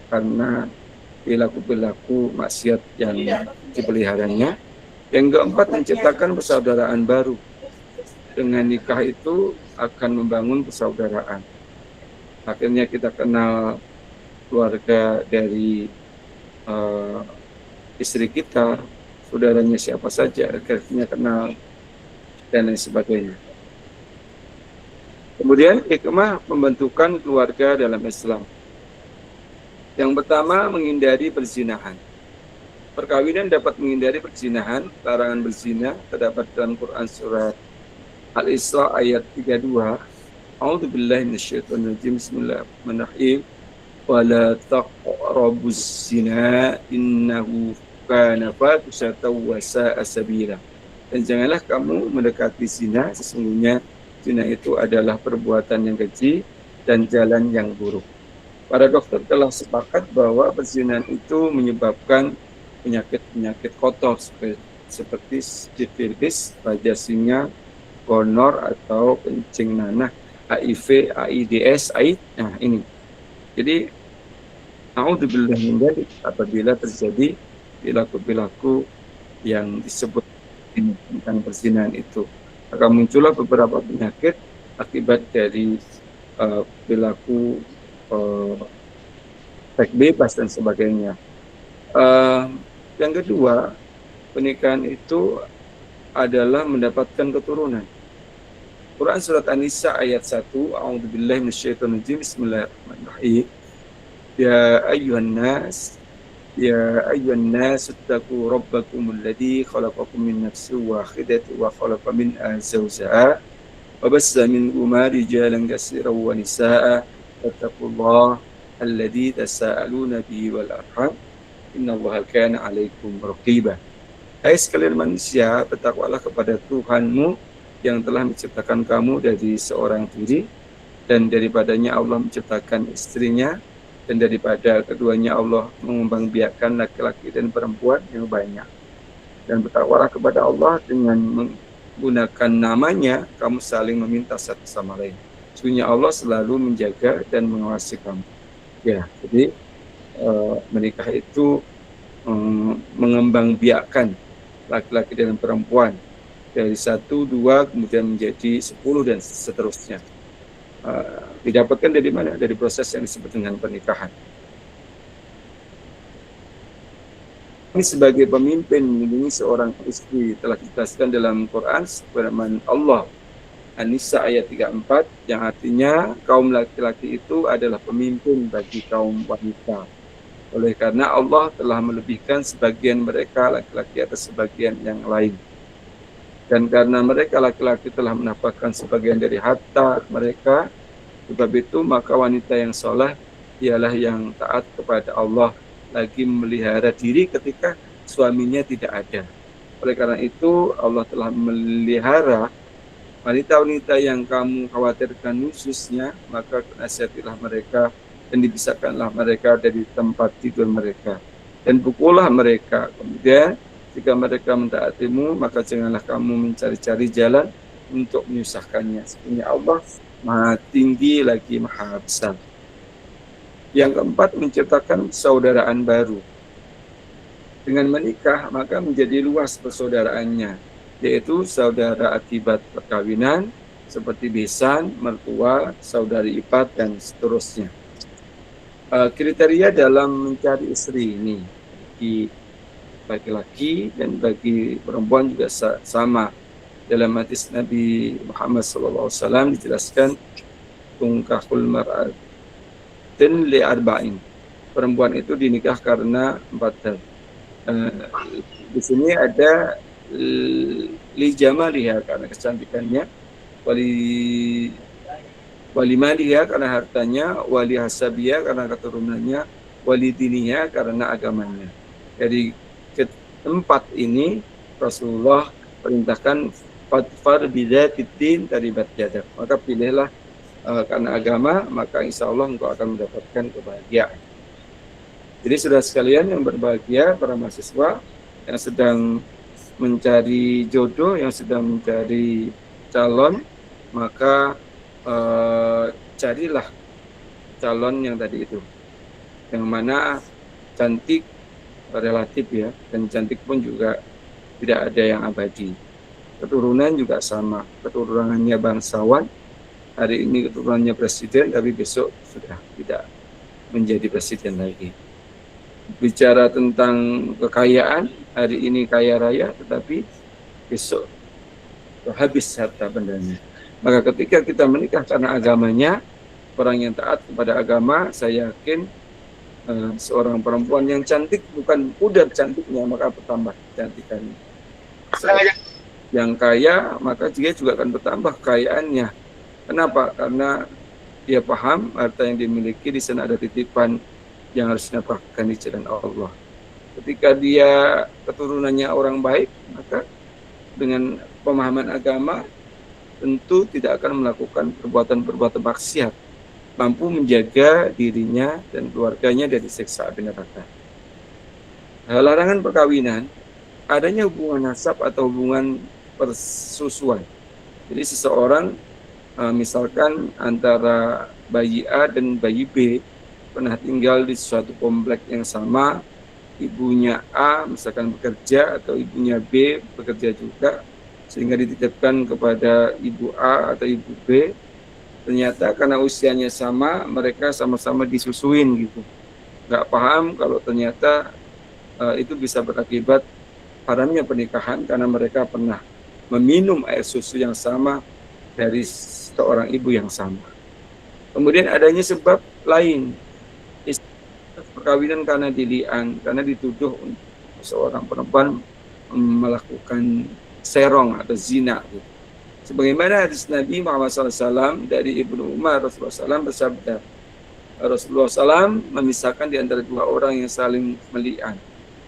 karena perilaku maksiat yang dipeliharanya. Yang keempat, menciptakan persaudaraan baru. Dengan nikah itu akan membangun persaudaraan. Akhirnya kita kenal keluarga dari istri kita, saudaranya siapa saja, akhirnya kenal, dan lain sebagainya. Kemudian hikmah pembentukan keluarga dalam Islam. Yang pertama, menghindari perzinahan. Perkawinan dapat menghindari perzinahan. Larangan berzina terdapat dalam Quran surat Al-Isra ayat 32. A'udzubillahi minasyaitonirrajim. Bismillahirrahmanirrahim. Wala taqrabuz zina innahu kana fahisyatan wa sa'a sabila. Dan janganlah kamu mendekati zina, sesungguhnya zina itu adalah perbuatan yang keji dan jalan yang buruk. Para dokter telah sepakat bahwa perzinahan itu menyebabkan penyakit-penyakit kotor seperti sifilis, raja singa, gonor atau kencing nanah, HIV, AIDS, AIDS. Nah ini. Jadi naudzubillah min dzalik, apabila terjadi perilaku-perilaku yang disebut ini tentang perzinahan itu, maka muncullah beberapa penyakit akibat dari perilaku seks bebas dan sebagainya. Yang kedua, pernikahan itu adalah mendapatkan keturunan. Quran surat An-Nisa ayat 1, A'udzubillahi minasyaitonirrajim, Bismillahirrahmanirrahim. Ya ayyuhan nas ittaqu rabbakumul ladzi khalaqakum min nafsin wahidatin wa khalaqa minha zawjaha wa bassa minhuma rijalan katsiran wa nisaa'a wattaqullaha alladzi tasaaluna bihi wal arham innallaha kana 'alaikum raqiba. Hai sekalian manusia, bertakwalah kepada Tuhanmu yang telah menciptakan kamu dari seorang diri, dan daripadanya Allah menciptakan istrinya, dan daripada keduanya Allah mengembangbiakkan laki-laki dan perempuan yang banyak. Dan bertakwalah kepada Allah dengan menggunakan namanya, kamu saling meminta satu sama lain. Sesungguhnya Allah selalu menjaga dan mengawasi kamu. Ya, jadi menikah itu mengembangbiakkan laki-laki dan perempuan dari 1, 2, kemudian menjadi 10 dan seterusnya. Didapatkan dari mana? Dari proses yang disebut dengan pernikahan. Ini sebagai pemimpin melindungi seorang istri telah dijelaskan dalam Quran firman Allah An-Nisa ayat 34, yang artinya kaum laki-laki itu adalah pemimpin bagi kaum wanita. Oleh karena Allah telah melebihkan sebagian mereka laki-laki atas sebagian yang lain. Dan karena mereka laki-laki telah menafkahkan sebagian dari harta mereka, sebab itu maka wanita yang soleh ialah yang taat kepada Allah, lagi memelihara diri ketika suaminya tidak ada. Oleh karena itu Allah telah memelihara wanita-wanita yang kamu khawatirkan khususnya, maka nasihatilah mereka dan dipisahkanlah mereka dari tempat tidur mereka, dan pukullah mereka. Kemudian jika mereka mentaatimu, maka janganlah kamu mencari-cari jalan untuk menyusahkannya. Sesungguhnya Allah Maha Tinggi lagi Maha Besar. Yang keempat, menciptakan persaudaraan baru. Dengan menikah, maka menjadi luas persaudaraannya, yaitu saudara akibat perkawinan, seperti besan, mertua, saudari ipar, dan seterusnya. Kriteria dalam mencari istri ini bagi laki-laki dan bagi perempuan juga sama. Dalam hadis Nabi Muhammad SAW dijelaskan, tungkahul mar'atin li arba'in. Perempuan itu dinikah karena 4 hal. Di sini ada li jamaliha karena kecantikannya, wali maliha karena hartanya, wali hasabiha karena keturunannya, wali diniha karena agamanya. Jadi keempat ini Rasulullah perintahkan fadfar bidzatiddin taribat yadak. Maka pilihlah karena agama, maka insya Allah engkau akan mendapatkan kebahagiaan. Jadi saudara sekalian yang berbahagia, para mahasiswa yang sedang mencari jodoh, yang sedang mencari calon, maka carilah calon yang tadi itu, yang mana cantik relatif ya, dan cantik pun juga tidak ada yang abadi. Keturunan juga sama, keturunannya bangsawan, hari ini keturunannya presiden, tapi besok sudah tidak menjadi presiden lagi. Bicara tentang kekayaan, hari ini kaya raya, tetapi besok habis harta bendanya. Maka ketika kita menikah karena agamanya, orang yang taat kepada agama, saya yakin seorang perempuan yang cantik, bukan pudar cantiknya, maka bertambah kecantikannya. Yang kaya, maka dia juga akan bertambah kekayaannya. Kenapa? Karena dia paham harta yang dimiliki di sana ada titipan yang harus dinafkahkan di jalan Allah. Ketika dia keturunannya orang baik, maka dengan pemahaman agama tentu tidak akan melakukan perbuatan-perbuatan maksiat, mampu menjaga dirinya dan keluarganya dari siksa api neraka. Larangan perkawinan adanya hubungan nasab atau hubungan persusuan. Jadi seseorang misalkan antara bayi A dan bayi B pernah tinggal di suatu komplek yang sama, ibunya A misalkan bekerja atau ibunya B bekerja juga, sehingga dititipkan kepada ibu A atau ibu B. Ternyata karena usianya sama, mereka sama-sama disusuin gitu. Nggak paham kalau ternyata itu bisa berakibat haramnya pernikahan karena mereka pernah meminum air susu yang sama dari seorang ibu yang sama. Kemudian adanya sebab lain, perkawinan karena dilian, karena dituduh seorang perempuan melakukan serong atau zina. Gitu. Sebagaimana hadis Nabi Muhammad SAW dari Ibnu Umar, Rasulullah SAW bersabda, Rasulullah SAW memisahkan di antara dua orang yang saling melian.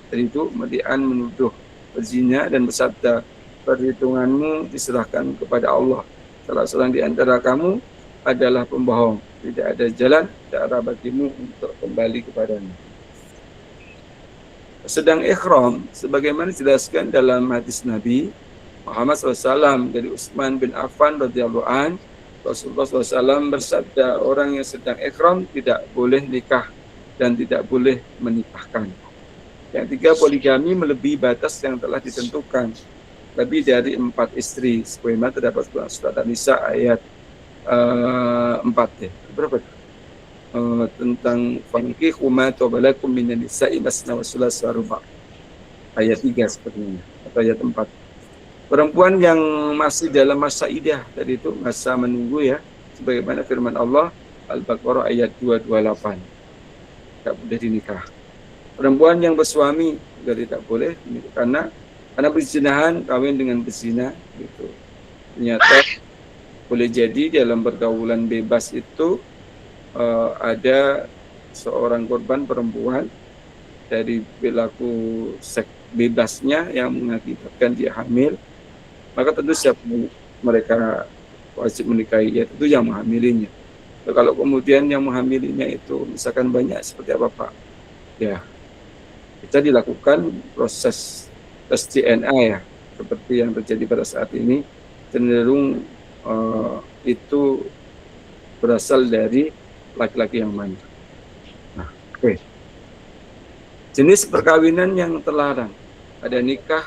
Dan itu melian menuduh berzina dan bersabda, perhitunganmu diserahkan kepada Allah. Salah seorang di antara kamu adalah pembohong. Tidak ada jalan cara bagimu untuk kembali kepadanya. Sedang ikhram, sebagaimana dijelaskan dalam hadis Nabi Muhammad SAW dari Utsman bin Affan radhiyallahu an, Rasulullah SAW bersabda, orang yang sedang ikhram tidak boleh nikah dan tidak boleh menikahkan. Yang tiga, poligami melebihi batas yang telah ditentukan, lebih dari 4 istri. Sebagaimana terdapat dalam surat An-Nisa ayat 4 ya. Berapa? Tentang fankihu ma tawbalakum minan nisa'i masna wa sulasa ruba. Ayat 3 sepertinya atau ayat 4. Perempuan yang masih dalam masa idah, tadi itu masa menunggu ya, sebagaimana firman Allah Al-Baqarah ayat 228. Tak boleh dinikah. Perempuan yang bersuami juga tidak boleh karena berzinahan kawin dengan berzina gitu. Ternyata boleh jadi dalam pergaulan bebas itu ada seorang korban perempuan dari perilaku seks bebasnya yang mengakibatkan dia hamil, maka tentu siapa mereka wajib menikahi, ya tentu yang menghamilinya. Kalau kemudian yang menghamilinya itu misalkan banyak, seperti apa Pak? Ya, kita dilakukan proses tes DNA ya, seperti yang terjadi pada saat ini, cenderung itu berasal dari laki-laki yang mana. Nah, oke. Jenis perkawinan yang terlarang, ada nikah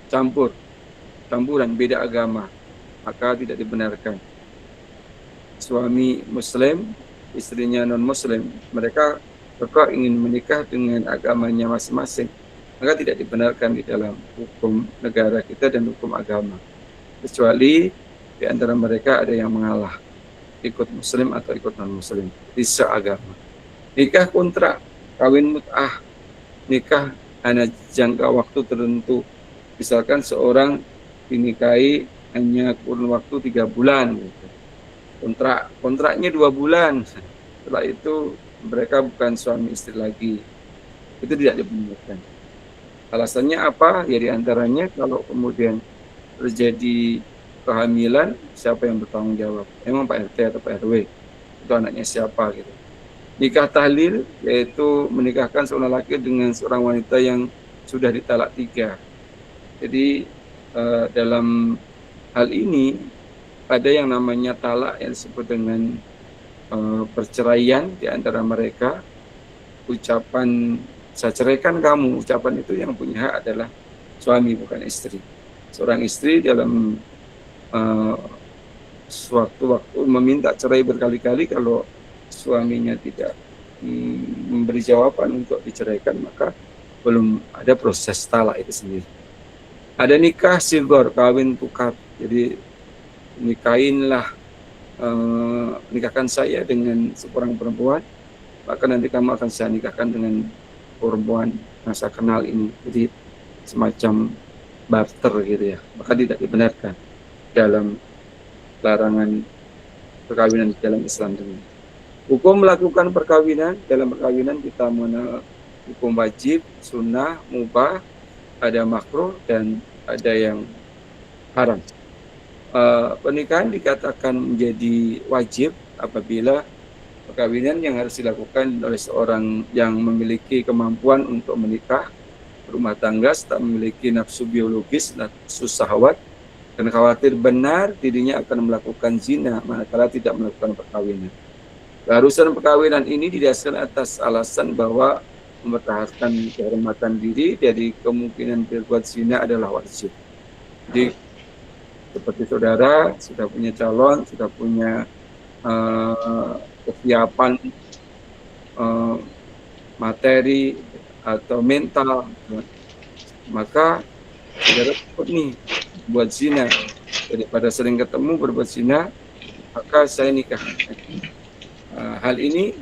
campuran beda agama, maka tidak dibenarkan. Suami muslim, istrinya non muslim, mereka ingin menikah dengan agamanya masing-masing, maka tidak dibenarkan di dalam hukum negara kita dan hukum agama. Kecuali di antara mereka ada yang mengalah, ikut muslim atau ikut non-muslim, di seagama. Nikah kontrak, kawin mut'ah, nikah hanya jangka waktu tertentu. Misalkan seorang dinikahi hanya kurun waktu 3 bulan. Gitu. Kontraknya 2 bulan. Setelah itu mereka bukan suami istri lagi. Itu tidak dibenarkan. Alasannya apa? Ya diantaranya kalau kemudian terjadi kehamilan, siapa yang bertanggung jawab? Emang Pak RT atau Pak RW? Itu anaknya siapa gitu. Nikah tahlil, yaitu menikahkan seorang laki dengan seorang wanita yang sudah ditalak 3. Jadi dalam hal ini ada yang namanya talak yang disebut dengan perceraian di antara mereka. Ucapan saya ceraikan kamu, ucapan itu yang punya hak adalah suami bukan istri. Seorang istri dalam suatu waktu meminta cerai berkali-kali, kalau suaminya tidak memberi jawaban untuk diceraikan, maka belum ada proses talak itu sendiri. Ada nikah sigor, kawin tukar. Jadi nikahkan saya dengan seorang perempuan, maka nanti kamu akan saya nikahkan dengan perempuan yang saya kenal ini. Jadi semacam barter gitu ya, maka tidak dibenarkan dalam larangan perkawinan dalam Islam ini. Hukum melakukan perkawinan, dalam perkawinan kita mengenal hukum wajib, sunnah, mubah, ada makruh dan ada yang haram. Pernikahan dikatakan menjadi wajib apabila perkawinan yang harus dilakukan oleh seorang yang memiliki kemampuan untuk menikah berumah tangga, tak memiliki nafsu biologis, nafsu syahwat, dan khawatir benar dirinya akan melakukan zina manakala tidak melakukan perkawinan. Keharusan perkawinan ini didasarkan atas alasan bahwa mempertahankan kehormatan diri dari kemungkinan berbuat zina adalah wajib. Jadi seperti saudara sudah punya calon, sudah punya kesiapan materi atau mental, maka saudara takut nih buat zina, daripada sering ketemu berbuat zina, maka saya nikah. Hal ini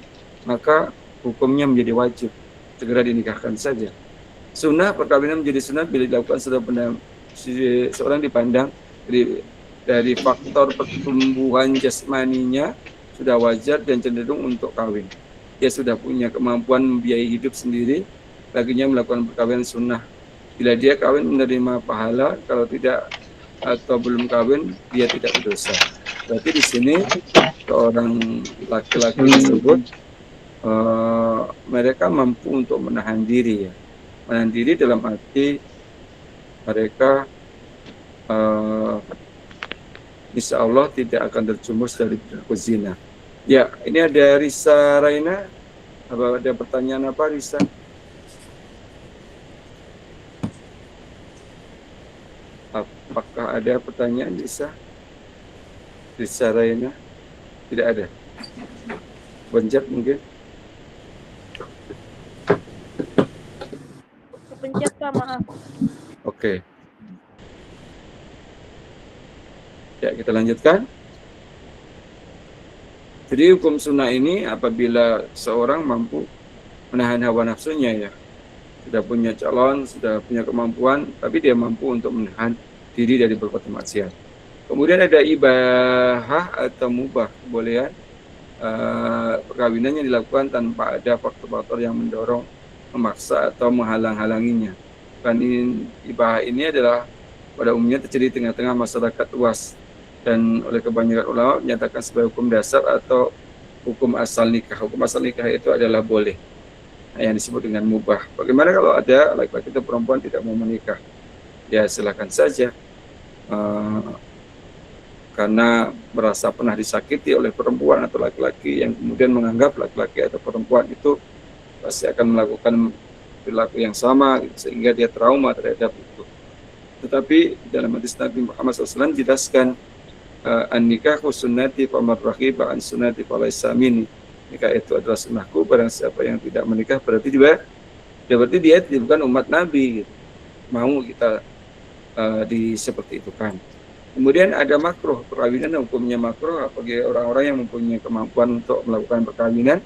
maka hukumnya menjadi wajib, segera dinikahkan saja. Sunnah perkawinan menjadi sunnah bila dilakukan seorang dipandang dari faktor pertumbuhan jasmaninya sudah wajar dan cenderung untuk kawin. Dia sudah punya kemampuan membiayai hidup sendiri, baginya melakukan perkawinan sunnah. Bila dia kawin menerima pahala, kalau tidak atau belum kawin, dia tidak berdosa. Berarti di sini seorang laki-laki tersebut mereka mampu untuk menahan diri, ya. Menahan diri dalam arti mereka insya Allah tidak akan terjumus dari perilaku zina. Ya, ini ada Risa Raina. Apa ada pertanyaan apa, Risa? Apakah ada pertanyaan, Risa? Risa Raina? Tidak ada. Pencet mungkin? Pencet, Kak, maaf. Oke. Ya, kita lanjutkan. Jadi hukum sunnah ini apabila seorang mampu menahan hawa nafsunya, ya. Sudah punya calon, sudah punya kemampuan, tapi dia mampu untuk menahan diri dari berbuat maksiat. Kemudian ada ibahah atau mubah, kebolehan perkawinan yang dilakukan tanpa ada faktor-faktor yang mendorong, memaksa atau menghalang-halanginya. Dan ibahah ini adalah pada umumnya terjadi di tengah-tengah masyarakat luas, dan oleh kebanyakan ulama menyatakan sebagai hukum dasar atau hukum asal nikah. Hukum asal nikah itu adalah boleh, yang disebut dengan mubah. Bagaimana kalau ada laki-laki atau perempuan tidak mau menikah? Ya silakan saja, karena merasa pernah disakiti oleh perempuan atau laki-laki yang kemudian menganggap laki-laki atau perempuan itu pasti akan melakukan perilaku yang sama, sehingga dia trauma terhadap itu. Tetapi dalam hadis Nabi Muhammad SAW jelaskan, an-nikahu sunnati faman raghiba an sunnati falaysa minni. Nikah itu adalah sunnahku, barang siapa yang tidak menikah berarti dia bukan umat Nabi, gitu. Mau kita seperti itu kan. Kemudian ada makruh perkawinan, hukumnya makruh bagi orang-orang yang mempunyai kemampuan untuk melakukan perkawinan,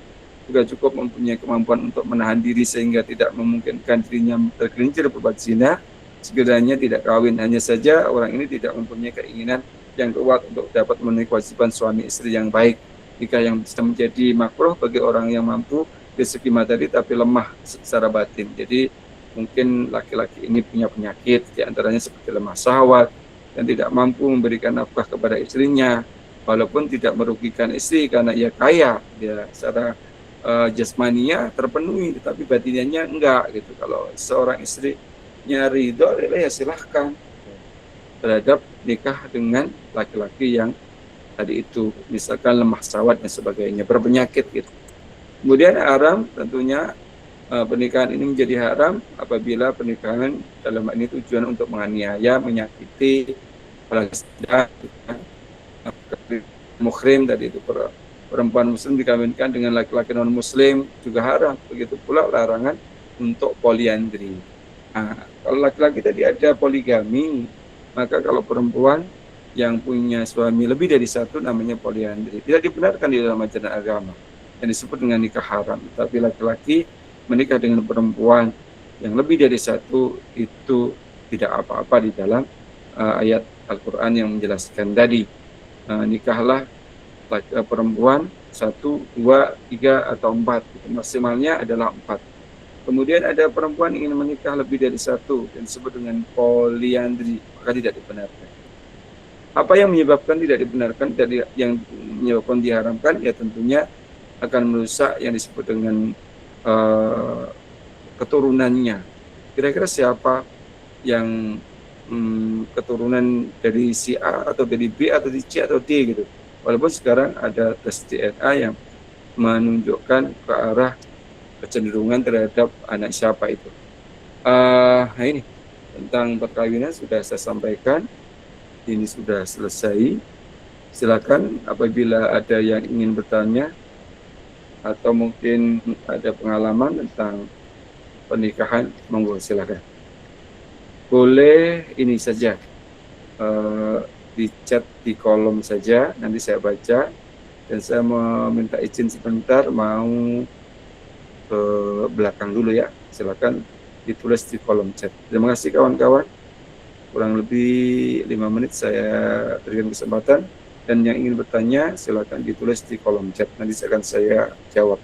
juga cukup mempunyai kemampuan untuk menahan diri sehingga tidak memungkinkan dirinya tergelincir berbuat zina, sekedarnya tidak kawin. Hanya saja orang ini tidak mempunyai keinginan yang kuat untuk dapat memenuhi kewajiban suami istri yang baik. Nikah yang bisa menjadi makruh bagi orang yang mampu dari segi materi tapi lemah secara batin. Jadi mungkin laki-laki ini punya penyakit, diantaranya seperti lemah syahwat dan tidak mampu memberikan nafkah kepada istrinya, walaupun tidak merugikan istri karena ia kaya, dia secara jasmaninya terpenuhi, tetapi batinnya enggak gitu. Kalau seorang istrinya ridho, ya silahkan terhadap nikah dengan laki-laki yang tadi itu misalkan lemah syahwat dan sebagainya, berpenyakit gitu. Kemudian haram tentunya pernikahan ini menjadi haram apabila pernikahan dalam hal ini tujuan untuk menganiaya, menyakiti, muhrim tadi itu perempuan muslim dikawinkan dengan laki-laki non muslim juga haram. Begitu pula larangan untuk poliandri. Nah, kalau laki-laki tadi ada poligami, maka kalau perempuan yang punya suami lebih dari satu namanya poliandri. Tidak dibenarkan di dalam ajaran agama yang disebut dengan nikah haram. Tapi laki-laki menikah dengan perempuan yang lebih dari satu itu tidak apa-apa di dalam ayat Al-Quran yang menjelaskan tadi. Nikahlah perempuan 1, 2, 3 atau 4. Maksimalnya adalah 4. Kemudian ada perempuan ingin menikah lebih dari satu dan disebut dengan poliandri, maka tidak dibenarkan. Apa yang menyebabkan tidak dibenarkan, yang menyebabkan diharamkan, ya tentunya akan merusak yang disebut dengan keturunannya. kira-kira siapa yang keturunan dari si A atau dari B atau di C atau D gitu. Walaupun sekarang ada tes DNA yang menunjukkan ke arah kecenderungan terhadap anak siapa itu. Nah ini tentang perkawinan sudah saya sampaikan, ini sudah selesai. Silakan apabila ada yang ingin bertanya atau mungkin ada pengalaman tentang pernikahan, monggo silakan. Boleh ini saja, di chat di kolom saja, nanti saya baca, dan saya meminta izin sebentar mau ke belakang dulu ya, silakan ditulis di kolom chat. Terima kasih kawan-kawan, kurang lebih 5 menit saya berikan kesempatan, dan yang ingin bertanya silakan ditulis di kolom chat, nanti akan saya jawab.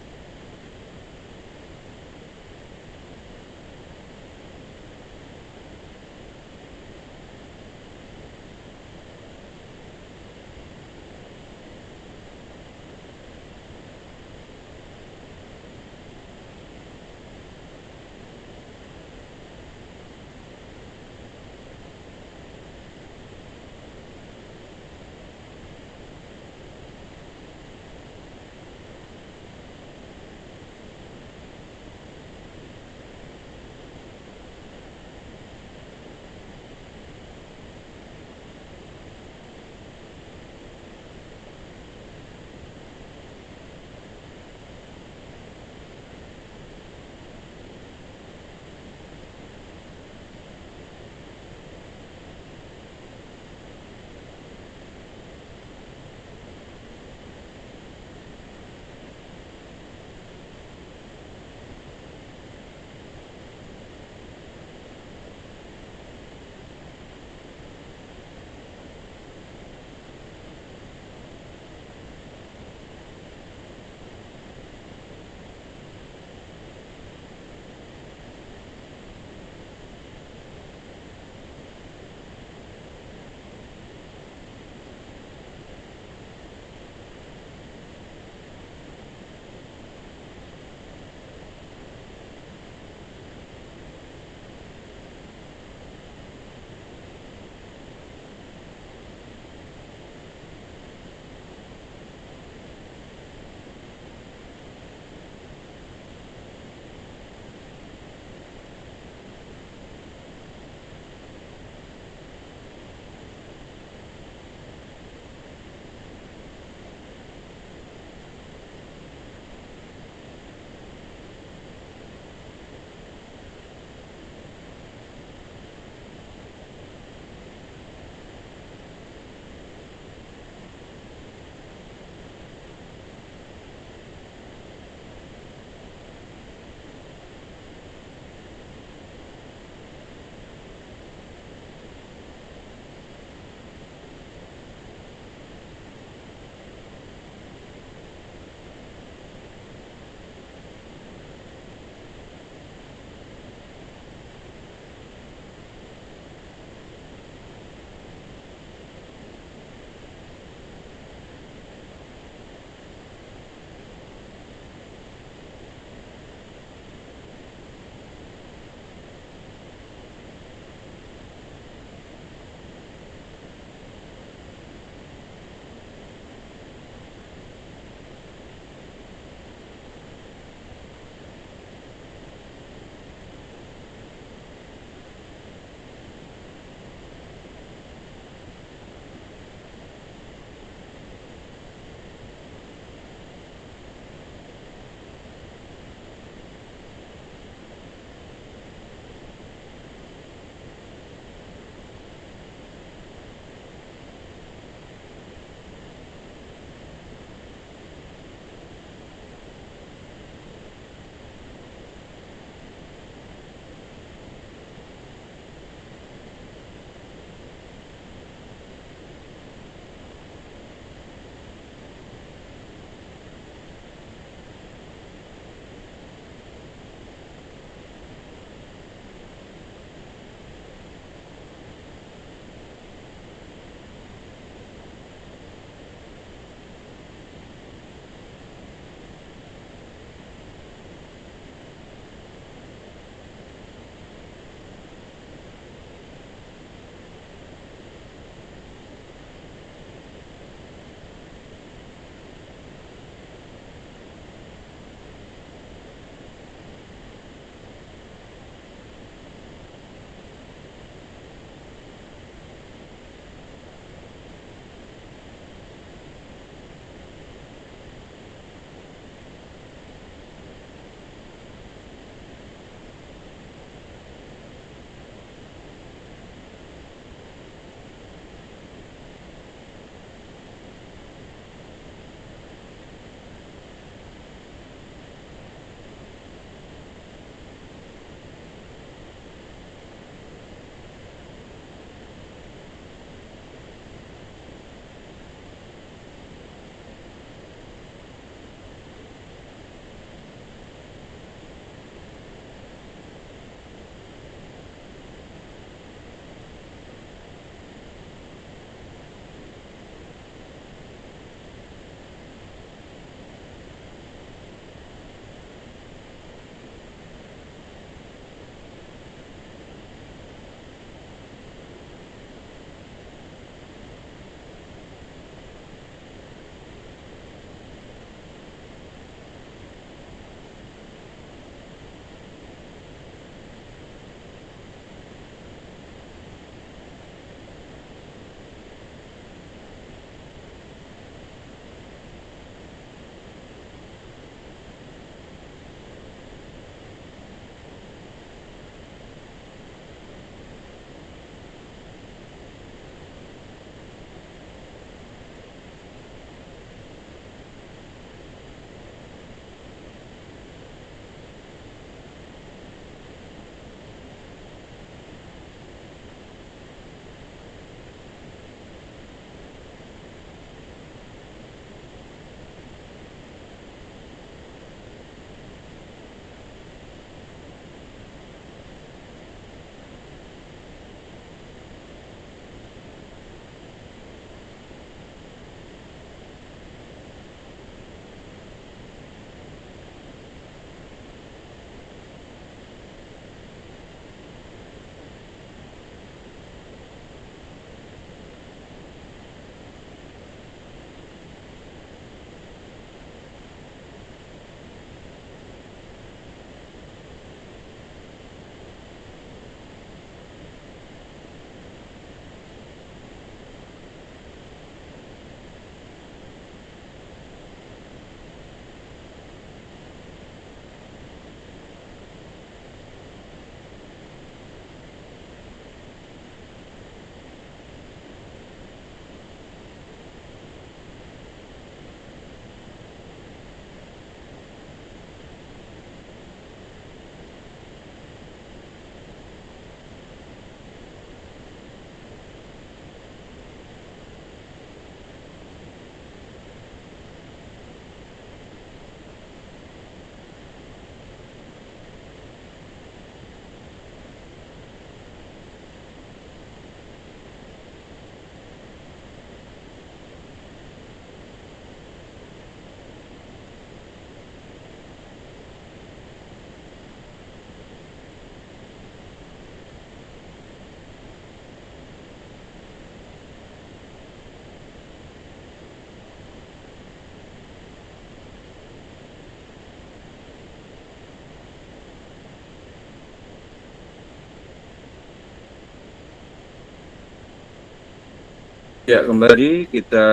Ya, kembali kita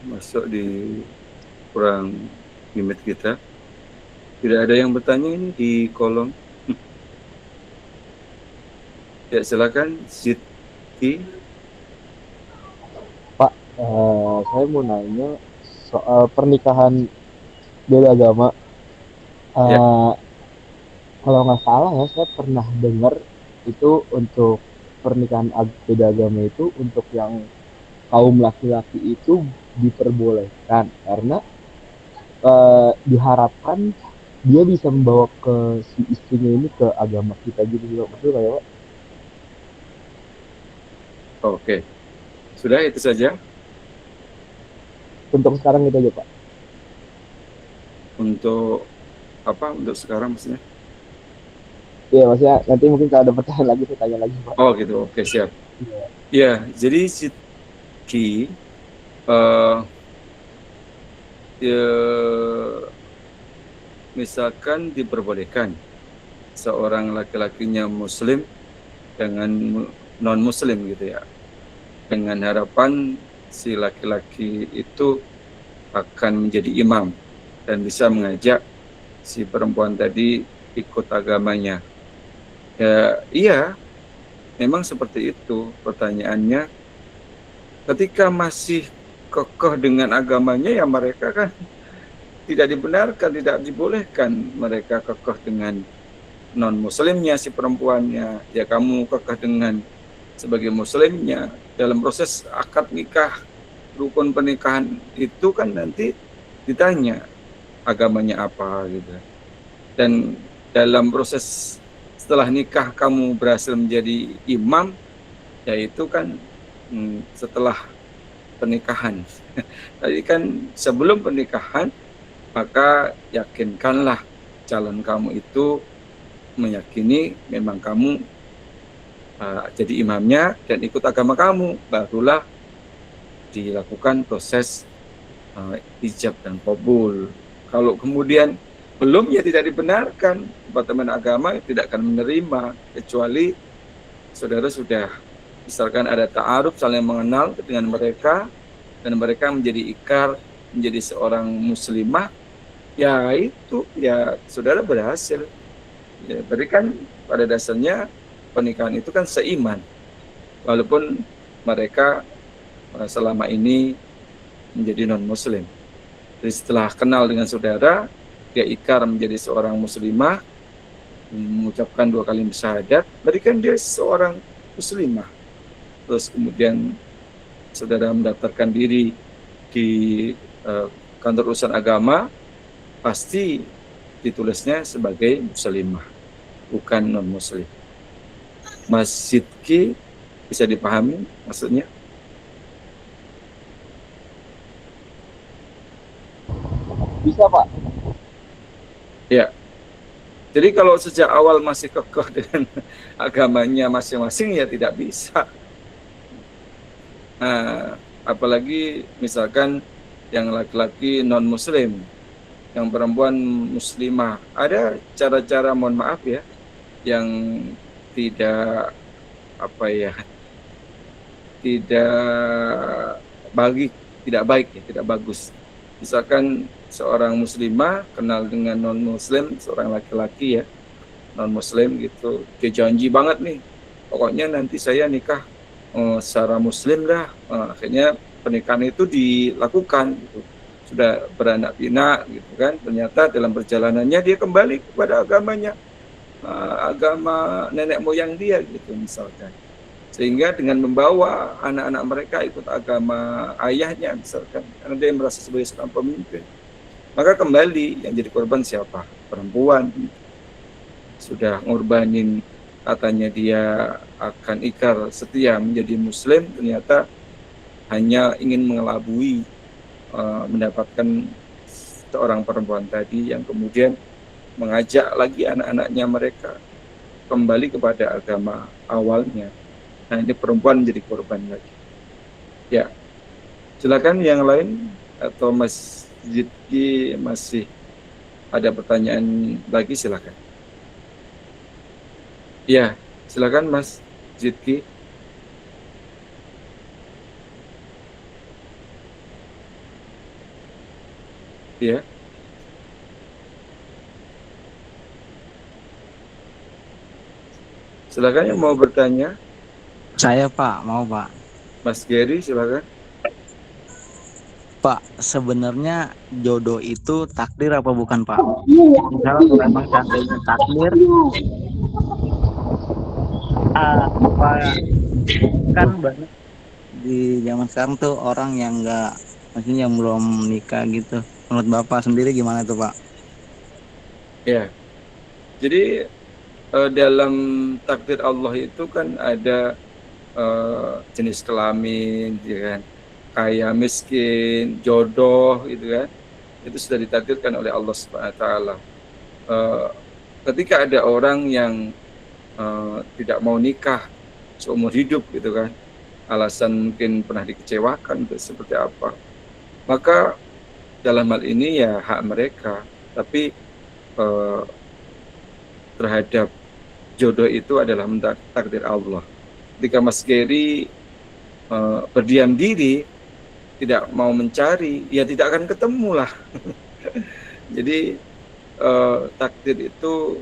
masuk di kurang limit kita. Tidak ada yang bertanya ini di kolom. Ya, silakan Zidki. Pak, saya mau nanya soal pernikahan beda agama. Ya. Kalau nggak salah ya, saya pernah dengar itu untuk pernikahan beda agama itu untuk yang kaum laki-laki itu diperbolehkan karena diharapkan dia bisa membawa ke si istrinya ini ke agama kita gitu, betul nggak ya Pak? Oke. Sudah itu saja Untuk sekarang itu aja Pak. untuk apa? Untuk sekarang maksudnya? Iya, maksudnya nanti mungkin kalau ada pertanyaan lagi saya tanya lagi Pak. Oh gitu. Oke, siap. Iya. Ya, jadi Zidki eh ya, misalkan diperbolehkan seorang laki-lakinya muslim dengan non muslim gitu ya, dengan harapan si laki-laki itu akan menjadi imam dan bisa mengajak si perempuan tadi ikut agamanya. Ya, iya, memang seperti itu. Pertanyaannya, ketika masih kokoh dengan agamanya, ya mereka kan tidak dibenarkan, tidak dibolehkan mereka kokoh dengan non-muslimnya si perempuannya. Ya kamu kokoh dengan sebagai muslimnya. Dalam proses akad nikah, rukun pernikahan itu kan nanti ditanya agamanya apa gitu. Dan dalam proses setelah nikah kamu berhasil menjadi imam, yaitu kan setelah pernikahan. Tadi kan sebelum pernikahan, maka yakinkanlah calon kamu itu meyakini memang kamu jadi imamnya dan ikut agama kamu, barulah dilakukan proses ijab dan qabul. Kalau kemudian belum, ya tidak dibenarkan. Departemen Agama tidak akan menerima kecuali saudara sudah misalkan ada ta'aruf, saling mengenal dengan mereka dan mereka menjadi ikrar, menjadi seorang muslimah, ya itu ya saudara berhasil. Ya, berarti kan pada dasarnya pernikahan itu kan seiman, walaupun mereka selama ini menjadi non-muslim. Jadi setelah kenal dengan saudara, dia ikrar menjadi seorang muslimah, mengucapkan 2 kali syahadat, berarti kan dia seorang muslimah. Terus kemudian saudara mendaftarkan diri di kantor urusan agama, pasti ditulisnya sebagai muslimah, bukan non-muslim. Mas Zidki, bisa dipahami maksudnya? Bisa Pak. Ya. Jadi kalau sejak awal masih kokoh dengan agamanya masing-masing, ya tidak bisa. Nah, apalagi misalkan yang laki-laki non-muslim, yang perempuan muslimah, ada cara-cara, mohon maaf ya, yang tidak tidak baik ya, tidak bagus. Misalkan seorang muslimah kenal dengan non-muslim, seorang laki-laki ya, non-muslim gitu, dia janji banget nih, pokoknya nanti saya nikah secara muslim dah. Akhirnya pernikahan itu dilakukan gitu. Sudah beranak pinak gitu kan, ternyata dalam perjalanannya dia kembali kepada agamanya, agama nenek moyang dia gitu misalkan, sehingga dengan membawa anak-anak mereka ikut agama ayahnya misalkan, karena dia merasa sebagai seorang pemimpin, maka kembali yang jadi korban siapa? Perempuan. Sudah ngorbanin, katanya dia akan ikrar setia menjadi muslim, ternyata hanya ingin mengelabui, mendapatkan seorang perempuan tadi yang kemudian mengajak lagi anak-anaknya mereka kembali kepada agama awalnya. Nah, ini perempuan menjadi korban lagi. Ya, silakan yang lain, atau Mas Zidki masih ada pertanyaan lagi, silakan. Ya, silakan Mas Zidki. Ya, silakan yang mau bertanya. Saya Pak, mau Pak. Mas Gary, silakan. Pak, sebenarnya jodoh itu takdir apa bukan Pak? Misalnya kalau emang seandainya takdir, Pak, kan banyak di zaman sekarang tuh orang yang nggak, maksudnya yang belum nikah gitu. Menurut Bapak sendiri gimana tuh Pak? Ya, jadi dalam takdir Allah itu kan ada jenis kelamin, ya kan, kaya miskin, jodoh, gitu kan. Itu sudah ditakdirkan oleh Allah Subhanahu Wa Taala. Ketika ada orang yang tidak mau nikah seumur hidup, gitu kan, alasan mungkin pernah dikecewakan atau seperti apa, maka dalam hal ini ya hak mereka. Tapi terhadap jodoh itu adalah takdir Allah. Ketika Mas Gary berdiam diri, tidak mau mencari, ya tidak akan ketemu lah. Jadi takdir itu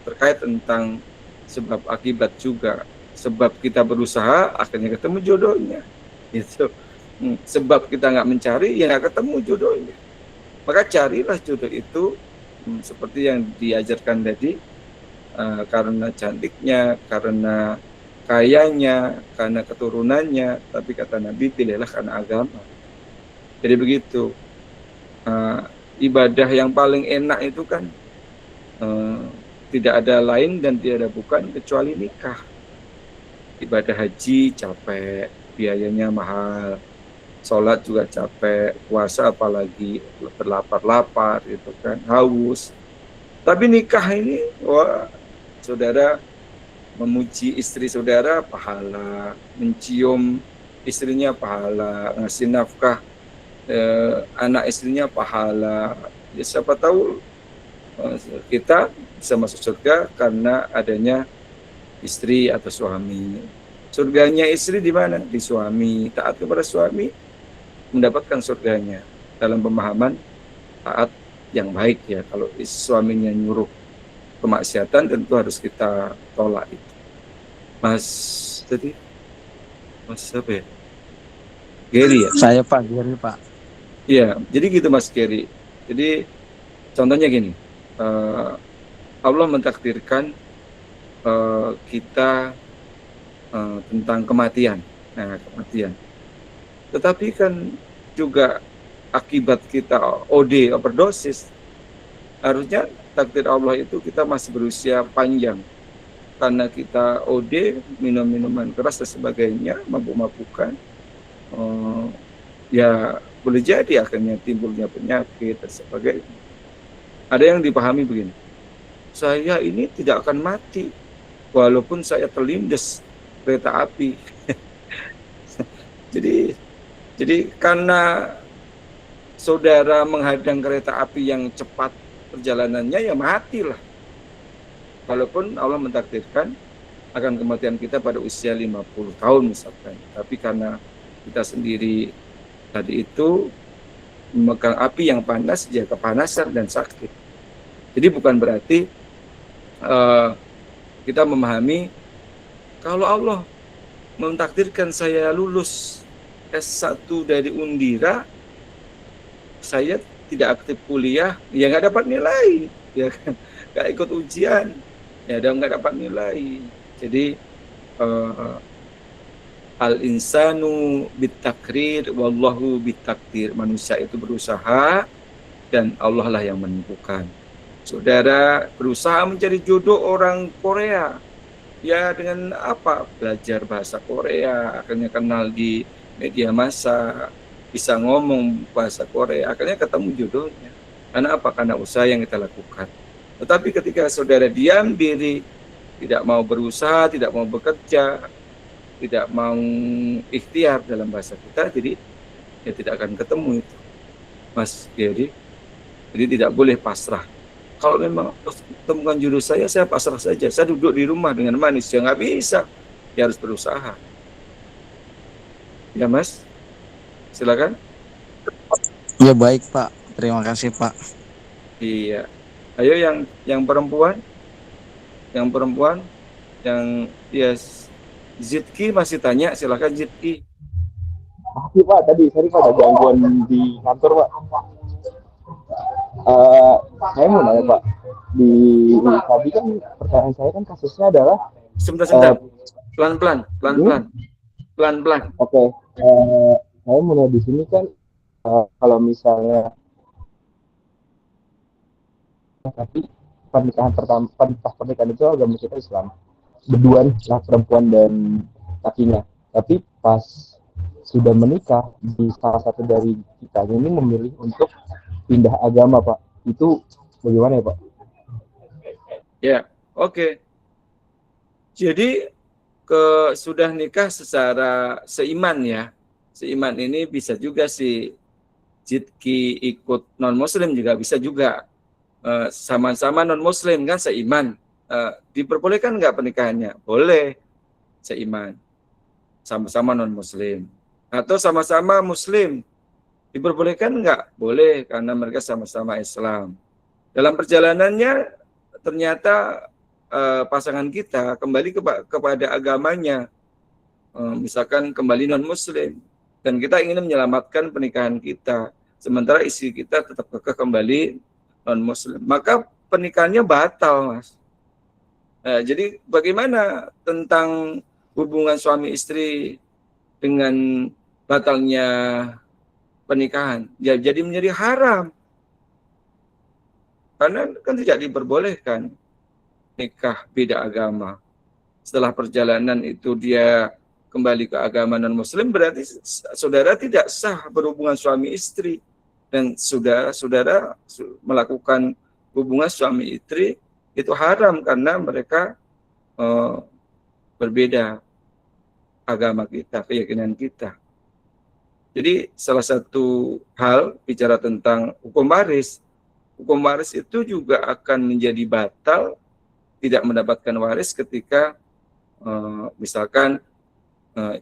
terkait tentang sebab akibat juga. Sebab kita berusaha, akhirnya ketemu jodohnya. Gitu. Sebab kita nggak mencari, ya nggak ketemu jodohnya. Maka carilah jodoh itu seperti yang diajarkan tadi, karena cantiknya, karena kayanya, karena keturunannya, tapi kata Nabi, pilihlah karena agama. Jadi begitu. Ibadah yang paling enak itu kan tidak ada lain dan tidak ada bukan kecuali nikah. Ibadah haji capek, biayanya mahal, sholat juga capek, puasa apalagi berlapar-lapar gitu kan, haus. Tapi nikah ini, wah, saudara memuji istri saudara pahala, mencium istrinya pahala, ngasih nafkah anak istrinya pahala. Ya, siapa tahu kita bisa masuk surga karena adanya istri atau suami. Surganya istri di mana? Di suami. Taat kepada suami mendapatkan surganya. Dalam pemahaman taat yang baik ya. Kalau suaminya nyuruh kemaksiatan tentu harus kita tolak itu. Mas siapa ya? Gary ya? Saya Pak, Gary Pak. Iya, jadi gitu Mas Gary. Jadi contohnya gini, Allah mentakdirkan kita tentang kematian. Nah, kematian. Tetapi kan juga akibat kita OD, overdosis, harusnya takdir Allah itu kita masih berusia panjang. Karena kita OD, minum minuman keras dan sebagainya, mabuk-mabukan, ya boleh jadi akhirnya timbulnya penyakit dan sebagainya. Ada yang dipahami begini, saya ini tidak akan mati walaupun saya terlindas kereta api. jadi karena saudara menghadang kereta api yang cepat perjalanannya, ya matilah. Walaupun Allah mentakdirkan akan kematian kita pada usia 50 tahun misalkan. Tapi karena kita sendiri tadi itu memegang api yang panas, ya kepanasan dan sakit. Jadi bukan berarti kita memahami kalau Allah mentakdirkan saya lulus S1 dari Undira, saya tidak aktif kuliah, ya nggak dapat nilai, ya kan, nggak ikut ujian, ya dan nggak dapat nilai. Jadi al-insanu bitakrir wallahu bitakdir. Manusia itu berusaha dan Allah lah yang menentukan. Saudara berusaha mencari jodoh orang Korea, ya dengan apa? Belajar bahasa Korea, akhirnya kenal di media massa, bisa ngomong bahasa Korea, akhirnya ketemu jodohnya. Karena apa? Karena usaha yang kita lakukan. Tetapi ketika saudara diam diri, tidak mau berusaha, tidak mau bekerja, tidak mau ikhtiar dalam bahasa kita, jadi ya tidak akan ketemu itu, Mas Gary. Jadi tidak boleh pasrah. Kalau memang temukan jodoh saya pasrah saja. Saya duduk di rumah dengan manis, ya nggak bisa. Ya harus berusaha. Ya Mas, silakan. Ya baik Pak. Terima kasih Pak. Iya. Ayo yang perempuan, yang perempuan, yang yes, Zidki masih tanya, silakan Zidki. Makasih Pak, tadi sorry Pak ada gangguan di kantor Pak. Saya mau nanya Pak, di tadi kan pertanyaan saya kan kasusnya adalah Sebentar, pelan-pelan, pelan-pelan, pelan-pelan. Oke, saya mau nanya di sini kan kalau misalnya tapi pernikahan pertama pas pernikahan itu agama kita Islam berdua lah perempuan dan lakinya, tapi pas sudah menikah di salah satu dari kita ini memilih untuk pindah agama Pak, itu bagaimana ya Pak? Ya, oke. Jadi sudah nikah secara seiman ya. Seiman ini bisa juga si Jidki ikut non-muslim juga bisa juga. Sama-sama non-muslim kan seiman. Diperbolehkan nggak pernikahannya? Boleh, seiman. Sama-sama non-muslim. Atau sama-sama muslim. Diperbolehkan nggak? Boleh, karena mereka sama-sama Islam. Dalam perjalanannya ternyata pasangan kita kembali kepada agamanya, misalkan kembali non-muslim, dan kita ingin menyelamatkan pernikahan kita, sementara istri kita tetap kekeh kembali non-muslim, maka pernikahannya batal, Mas. Jadi bagaimana tentang hubungan suami istri dengan batalnya pernikahan? Ya, jadi menjadi haram, karena kan tidak diperbolehkan nikah beda agama. Setelah perjalanan itu dia kembali ke agama non-muslim, berarti saudara tidak sah berhubungan suami istri, dan saudara melakukan hubungan suami istri itu haram karena mereka berbeda agama kita, keyakinan kita. Jadi salah satu hal bicara tentang hukum waris itu juga akan menjadi batal, tidak mendapatkan waris ketika misalkan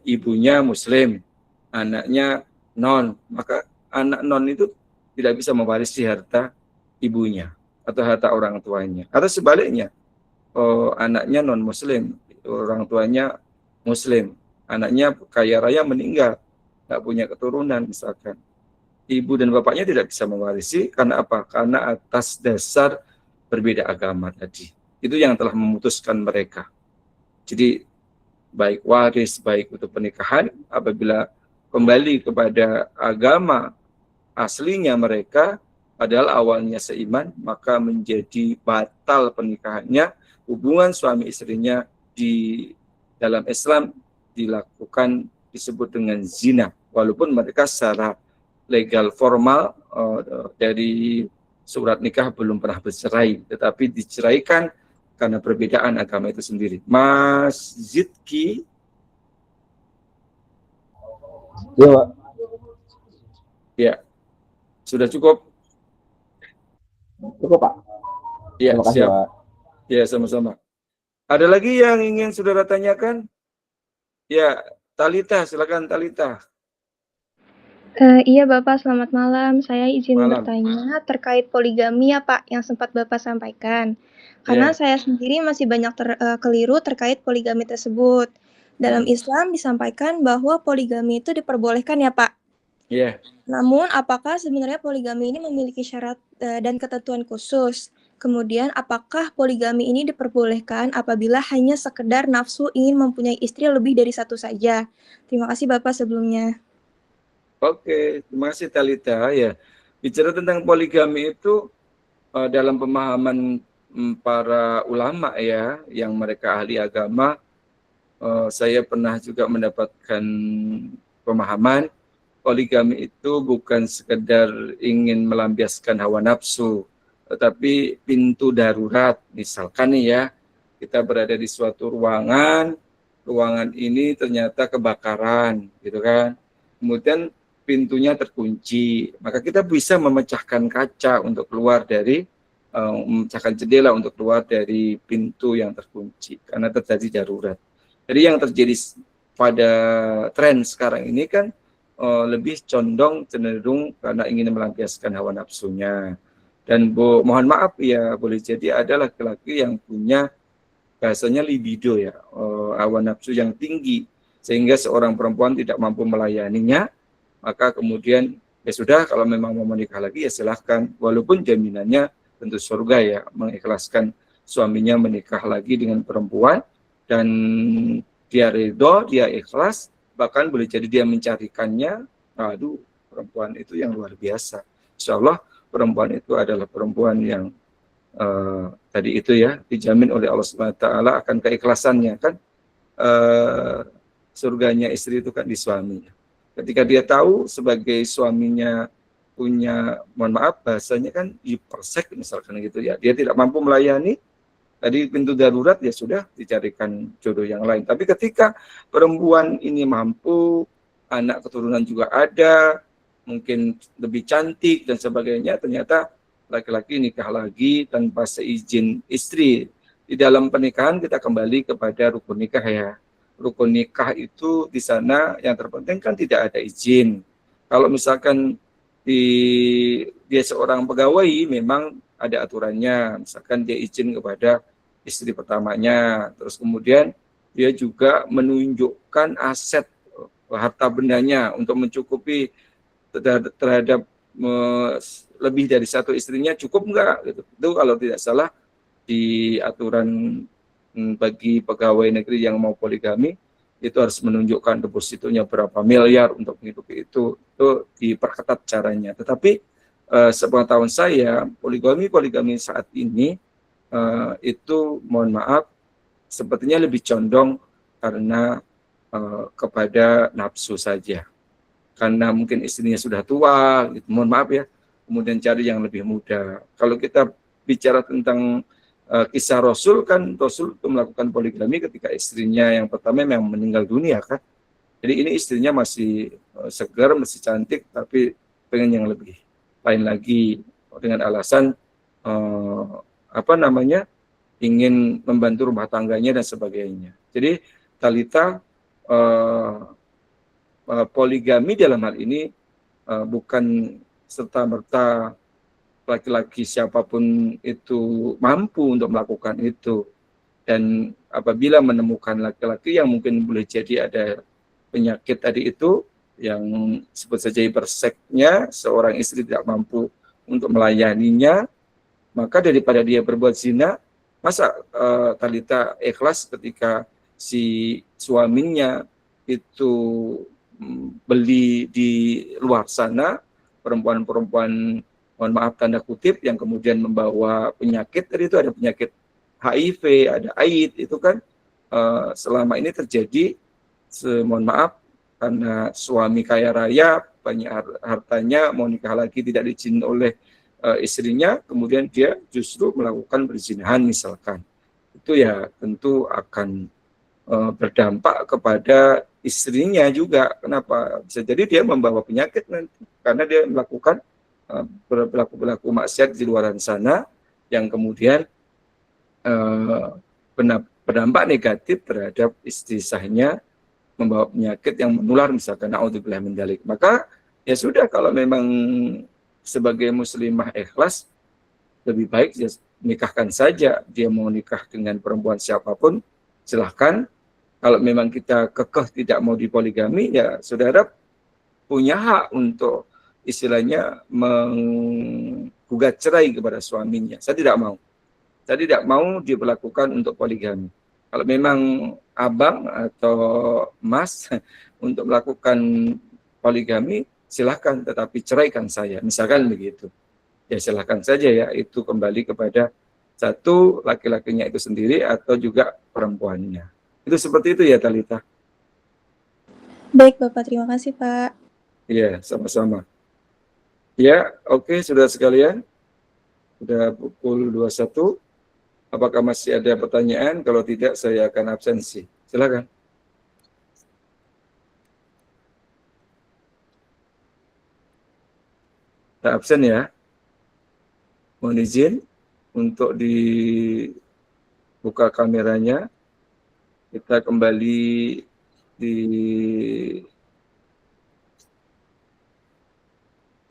ibunya muslim, anaknya non, maka anak non itu tidak bisa mewarisi harta ibunya atau harta orang tuanya. Atau sebaliknya, anaknya non muslim, orang tuanya muslim, anaknya kaya raya meninggal, nggak punya keturunan misalkan, ibu dan bapaknya tidak bisa mewarisi karena apa? Karena atas dasar berbeda agama tadi. Itu yang telah memutuskan mereka. Jadi baik waris, baik untuk pernikahan, apabila kembali kepada agama aslinya mereka, padahal awalnya seiman, maka menjadi batal pernikahannya. Hubungan suami istrinya di dalam Islam dilakukan, disebut dengan zina, walaupun mereka secara legal formal dari surat nikah belum pernah bercerai, tetapi diceraikan karena perbedaan agama itu sendiri. Mas Zidki. Ya Pak. Ya, sudah cukup. Cukup Pak. Ya, Terima kasih siap. Pak. Ya, sama-sama. Ada lagi yang ingin saudara tanyakan? Ya, Talita, silakan Talita. Iya Bapak, selamat malam. Saya izin Malam. bertanya terkait poligami ya Pak, yang sempat Bapak sampaikan. Karena saya sendiri masih banyak keliru terkait poligami tersebut. Dalam Islam disampaikan bahwa poligami itu diperbolehkan ya Pak. Iya. Namun apakah sebenarnya poligami ini memiliki syarat dan ketentuan khusus? Kemudian apakah poligami ini diperbolehkan apabila hanya sekedar nafsu ingin mempunyai istri lebih dari satu saja? Terima kasih Bapak sebelumnya. Oke, terima kasih Talita. Ya, bicara tentang poligami itu dalam pemahaman para ulama ya, yang mereka ahli agama, saya pernah juga mendapatkan pemahaman poligami itu bukan sekedar ingin melampiaskan hawa nafsu, tetapi pintu darurat. Misalkan nih ya, kita berada di suatu ruangan ini ternyata kebakaran, gitu kan. Kemudian pintunya terkunci, maka kita bisa memecahkan kaca untuk keluar dari, memecahkan jendela untuk keluar dari pintu yang terkunci, karena terjadi darurat. Jadi yang terjadi pada tren sekarang ini kan, lebih condong cenderung karena ingin melampiaskan hawa nafsunya. Dan mohon maaf ya, boleh jadi ada laki-laki yang punya bahasanya libido ya, hawa nafsu yang tinggi, sehingga seorang perempuan tidak mampu melayaninya, maka kemudian ya sudah, kalau memang mau menikah lagi ya silahkan, walaupun jaminannya tentu surga ya, mengikhlaskan suaminya menikah lagi dengan perempuan, dan dia ridho, dia ikhlas, bahkan boleh jadi dia mencarikannya. Aduh, perempuan itu yang luar biasa. Insya Allah perempuan itu adalah perempuan yang tadi itu ya, dijamin oleh Allah SWT akan keikhlasannya kan. Surganya istri itu kan di suaminya. Ketika dia tahu sebagai suaminya punya, mohon maaf bahasanya kan hipersek misalkan gitu ya, dia tidak mampu melayani, tadi pintu darurat, ya sudah dicarikan jodoh yang lain. Tapi ketika perempuan ini mampu, anak keturunan juga ada, mungkin lebih cantik dan sebagainya, ternyata laki-laki nikah lagi tanpa seizin istri. Di dalam pernikahan kita kembali kepada rukun nikah ya. Rukun nikah itu di sana yang terpenting kan tidak ada izin. Kalau misalkan dia seorang pegawai, memang ada aturannya. Misalkan dia izin kepada istri pertamanya, terus kemudian dia juga menunjukkan aset harta bendanya untuk mencukupi terhadap lebih dari satu istrinya, cukup enggak gitu. Itu kalau tidak salah di aturan bagi pegawai negeri yang mau poligami itu harus menunjukkan depositonya berapa miliar untuk menghidupi itu diperketat caranya. Tetapi sepengetahuan saya poligami saat ini itu mohon maaf sepertinya lebih condong karena kepada nafsu saja. Karena mungkin istrinya sudah tua, gitu, mohon maaf ya, kemudian cari yang lebih muda. Kalau kita bicara tentang kisah Rasul, kan Rasul itu melakukan poligami ketika istrinya yang pertama memang meninggal dunia kan. Jadi ini istrinya masih segar, masih cantik, tapi pengen yang lebih lain lagi dengan alasan ingin membantu rumah tangganya dan sebagainya. Jadi Talita poligami dalam hal ini bukan serta-merta laki-laki siapapun itu mampu untuk melakukan itu. Dan apabila menemukan laki-laki yang mungkin boleh jadi ada penyakit tadi itu, yang sebut saja hiperseknya, seorang istri tidak mampu untuk melayaninya, maka daripada dia berbuat zina, masa Talita ikhlas ketika si suaminya itu beli di luar sana perempuan-perempuan, mohon maaf tanda kutip, yang kemudian membawa penyakit. Tadi itu ada penyakit HIV, ada AIDS, itu kan selama ini terjadi, mohon maaf, karena suami kaya raya, banyak hartanya, mau nikah lagi tidak diizin oleh istrinya, kemudian dia justru melakukan perzinahan misalkan. Itu ya tentu akan berdampak kepada istrinya juga. Kenapa? Bisa jadi dia membawa penyakit nanti karena dia melakukan berlaku maksiat di luar sana yang kemudian berdampak negatif terhadap istri sahnya, membawa penyakit yang menular misalkan, naudzubillah min dzalik. Maka ya sudah, kalau memang sebagai muslimah ikhlas, lebih baik ya nikahkan saja. Dia mau nikah dengan perempuan siapapun silahkan. Kalau memang kita kekeh tidak mau dipoligami, ya saudara punya hak untuk istilahnya menggugat cerai kepada suaminya. Saya tidak mau diberlakukan untuk poligami. Kalau memang abang atau mas untuk melakukan poligami, silahkan, tetapi ceraikan saya, misalkan begitu. Ya silahkan saja ya, itu kembali kepada satu laki-lakinya itu sendiri atau juga perempuannya. Itu seperti itu ya Talita. Baik Bapak, terima kasih Pak. Iya, sama-sama. Ya, oke, saudara sekalian. Sudah pukul 21. Apakah masih ada pertanyaan? Kalau tidak, saya akan absensi. Silakan. Tak absen ya. Mohon izin untuk dibuka kameranya. Kita kembali di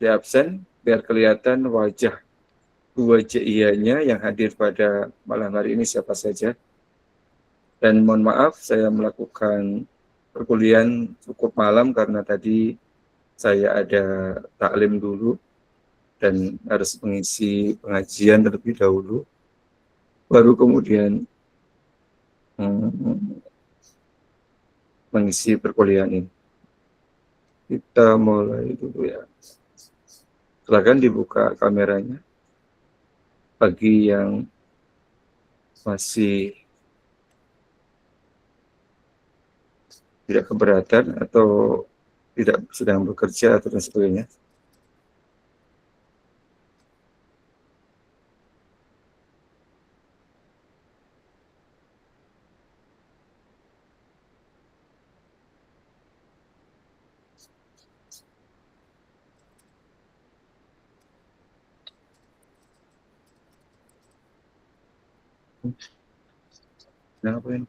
Dia absen biar kelihatan wajah dua JIA-nya yang hadir pada malam hari ini siapa saja. Dan mohon maaf saya melakukan perkuliahan cukup malam karena tadi saya ada taklim dulu dan harus mengisi pengajian terlebih dahulu, baru kemudian mengisi perkuliahan ini. Kita mulai dulu ya. Silakan dibuka kameranya. Bagi yang masih tidak keberatan atau tidak sedang bekerja atau dan sebagainya. Ngapain?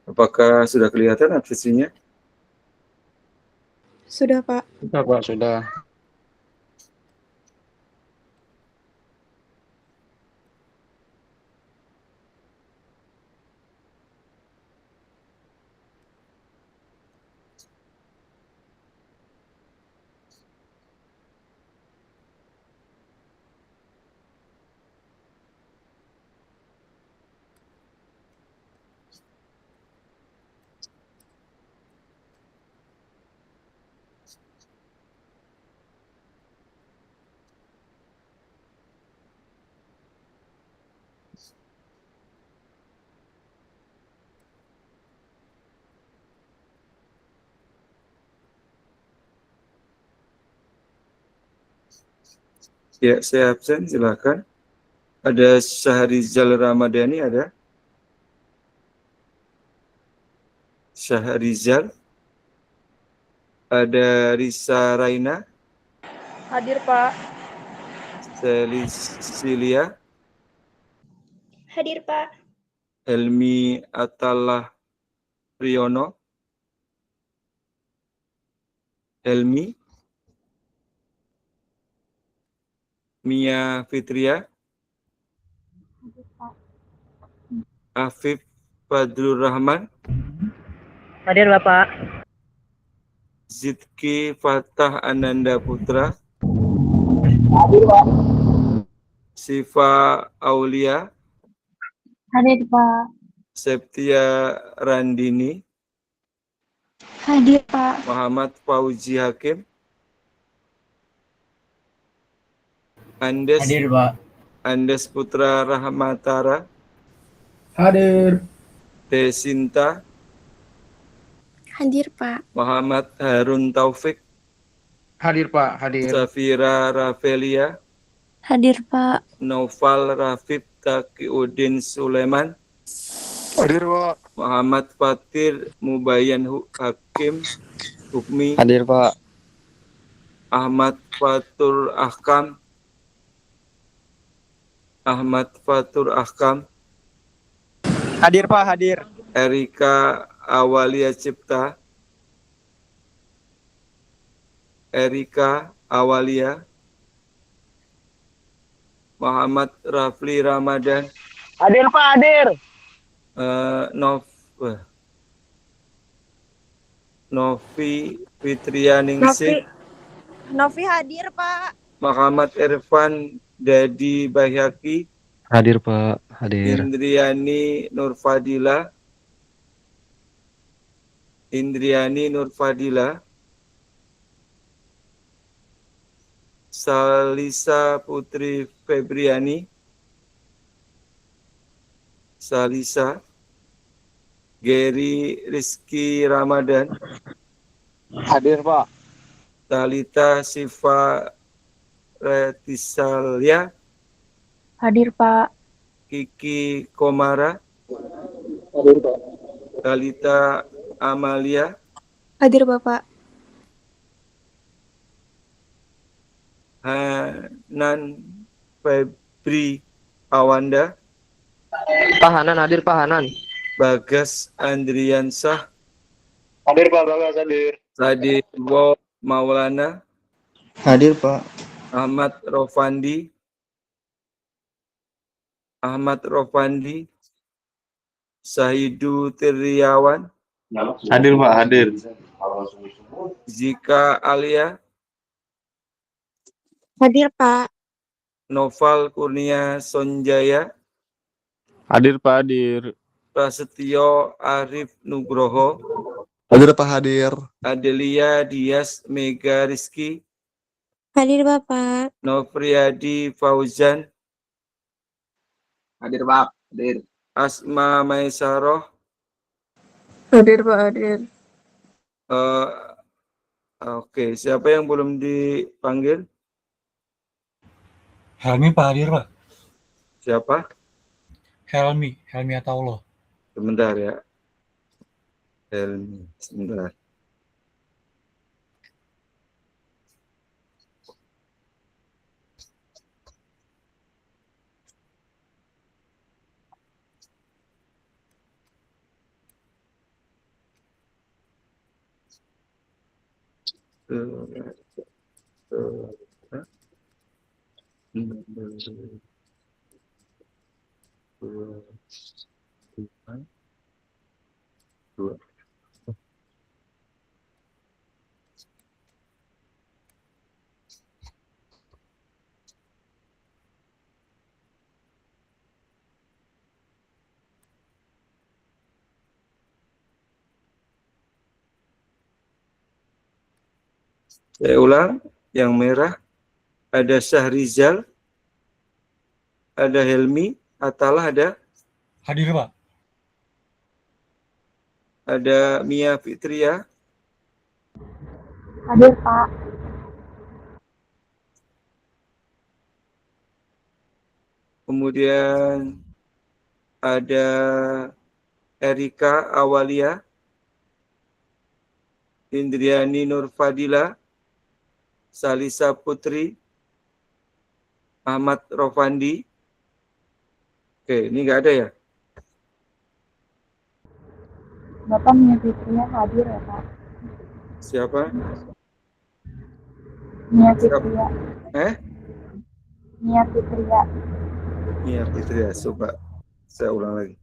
Apakah sudah kelihatan aplikasinya? Sudah, Pak. Sudah, Pak, sudah. Ya, saya absen, silakan. Ada Syahrizal Ramadhani, ada? Syahrizal. Ada Risa Raina. Hadir, Pak. Celicilia. Hadir, Pak. Helmi Atallah Priyono. Helmi. Mia Fitria. Afif Fadlur Rahman. Hadir, Bapak. Zidki Fatah Ananda Putra. Hadir, Pak. Siva Aulia. Hadir, Pak. Septia Randini. Hadir, Pak. Muhammad Fauzi Hakim. Andes. Hadir, Pak. Andes Putra Rahmatara. Hadir. Desinta. Hadir, Pak. Muhammad Harun Taufik. Hadir, Pak, hadir. Safira Rafelia. Hadir, Pak. Naufal Rafif Taqiuddin Sulaiman. Hadir, Pak. Muhammad Fatir Mubayyan Hakim Hukmi. Hadir, Pak. Ahmad Fatur Ahkam. Ahmad Fatur Ahkam. Hadir, Pak, hadir. Erika Awalia Cipta. Erika Awalia. Muhammad Rafli Ramadan. Hadir, Pak, hadir. Novi Fitrianingsih. Novi hadir, Pak. Muhammad Irfan Dadi Bahyaki. Hadir, Pak. Hadir. Indriani Nurfadila. Indriani Nurfadila. Salisa Putri Febriani. Salisa. Gary Rizky Ramadan. Hadir, Pak. Talita Siva Retisalia. Hadir, Pak. Kiki Komara. Hadir, Pak. Talita Amalia. Hadir, Bapak. Hanan Febri Awanda. Pak Hanan hadir, Pak Hanan. Bagas Andriansah. Hadir, Pak, Bagas hadir. Sadiwo Maulana. Hadir, Pak. Ahmad Rofandi. Ahmad Rofandi. Sahidu Tiriawan. Hadir, Pak, hadir. Zika Alia. Hadir, Pak. Noval Kurnia Sonjaya. Hadir, Pak, hadir. Prasetyo Arif Nugroho. Hadir, Pak, hadir. Adelia Dias Mega Rizky. Hadir, Bapak. Nofriadi Fauzan. Hadir, Pak. Hadir. Asma Maisaroh. Hadir, Pak, hadir. Oke, siapa yang belum dipanggil? Helmi Pak hadir, Pak. Siapa? Helmi Ataullah. Sebentar ya. Helmi, sebentar. Saya ulang, yang merah ada Syahrizal, ada Helmi, Atalah ada, Hadir, Pak. ada Mia Fitria, Hadir, Pak. kemudian ada Erika Awalia, Indriani Nurfadila, Salisa Putri, Ahmad Rofandi. Oke, ini nggak ada ya? Bapak Mia Fitria hadir ya, Pak? Siapa? Mia Fitria. Mia Fitria. Mia Fitria, coba saya ulang lagi.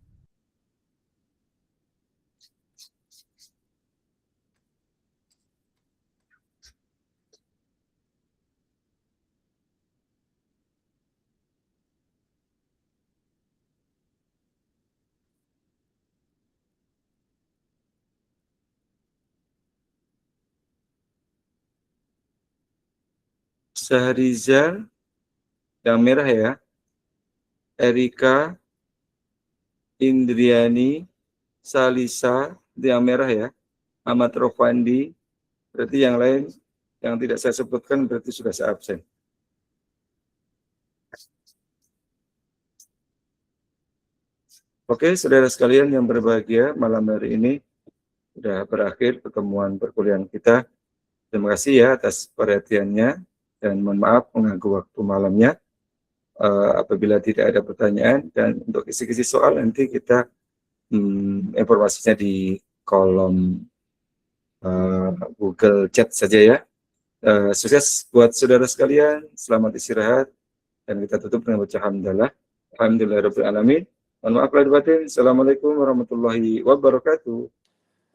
Syahrizal, yang merah ya. Erika, Indriani, Salisa, itu yang merah ya. Ahmad Rofandi, berarti yang lain yang tidak saya sebutkan berarti sudah saya absen. Oke, saudara sekalian yang berbahagia, malam hari ini sudah berakhir pertemuan perkuliahan kita. Terima kasih ya atas perhatiannya dan mohon maaf mengganggu waktu malamnya. Apabila tidak ada pertanyaan dan untuk kisi-kisi soal nanti kita informasinya di kolom Google Chat saja ya. Sukses buat saudara sekalian, selamat istirahat dan kita tutup dengan baca hamdalah. Alhamdulillahirabbil alamin. Mohon maaf lahir batin. Assalamualaikum warahmatullahi wabarakatuh.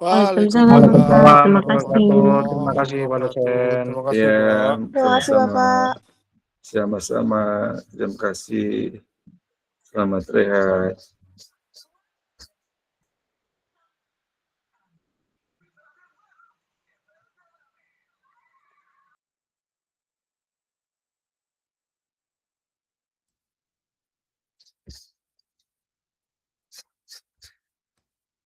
Waalaikumsalam, Bapak. Terima kasih. Terima kasih Pak dosen. Ya, Terima kasih Bapak. sama-sama. Terima kasih. Selamat rehat.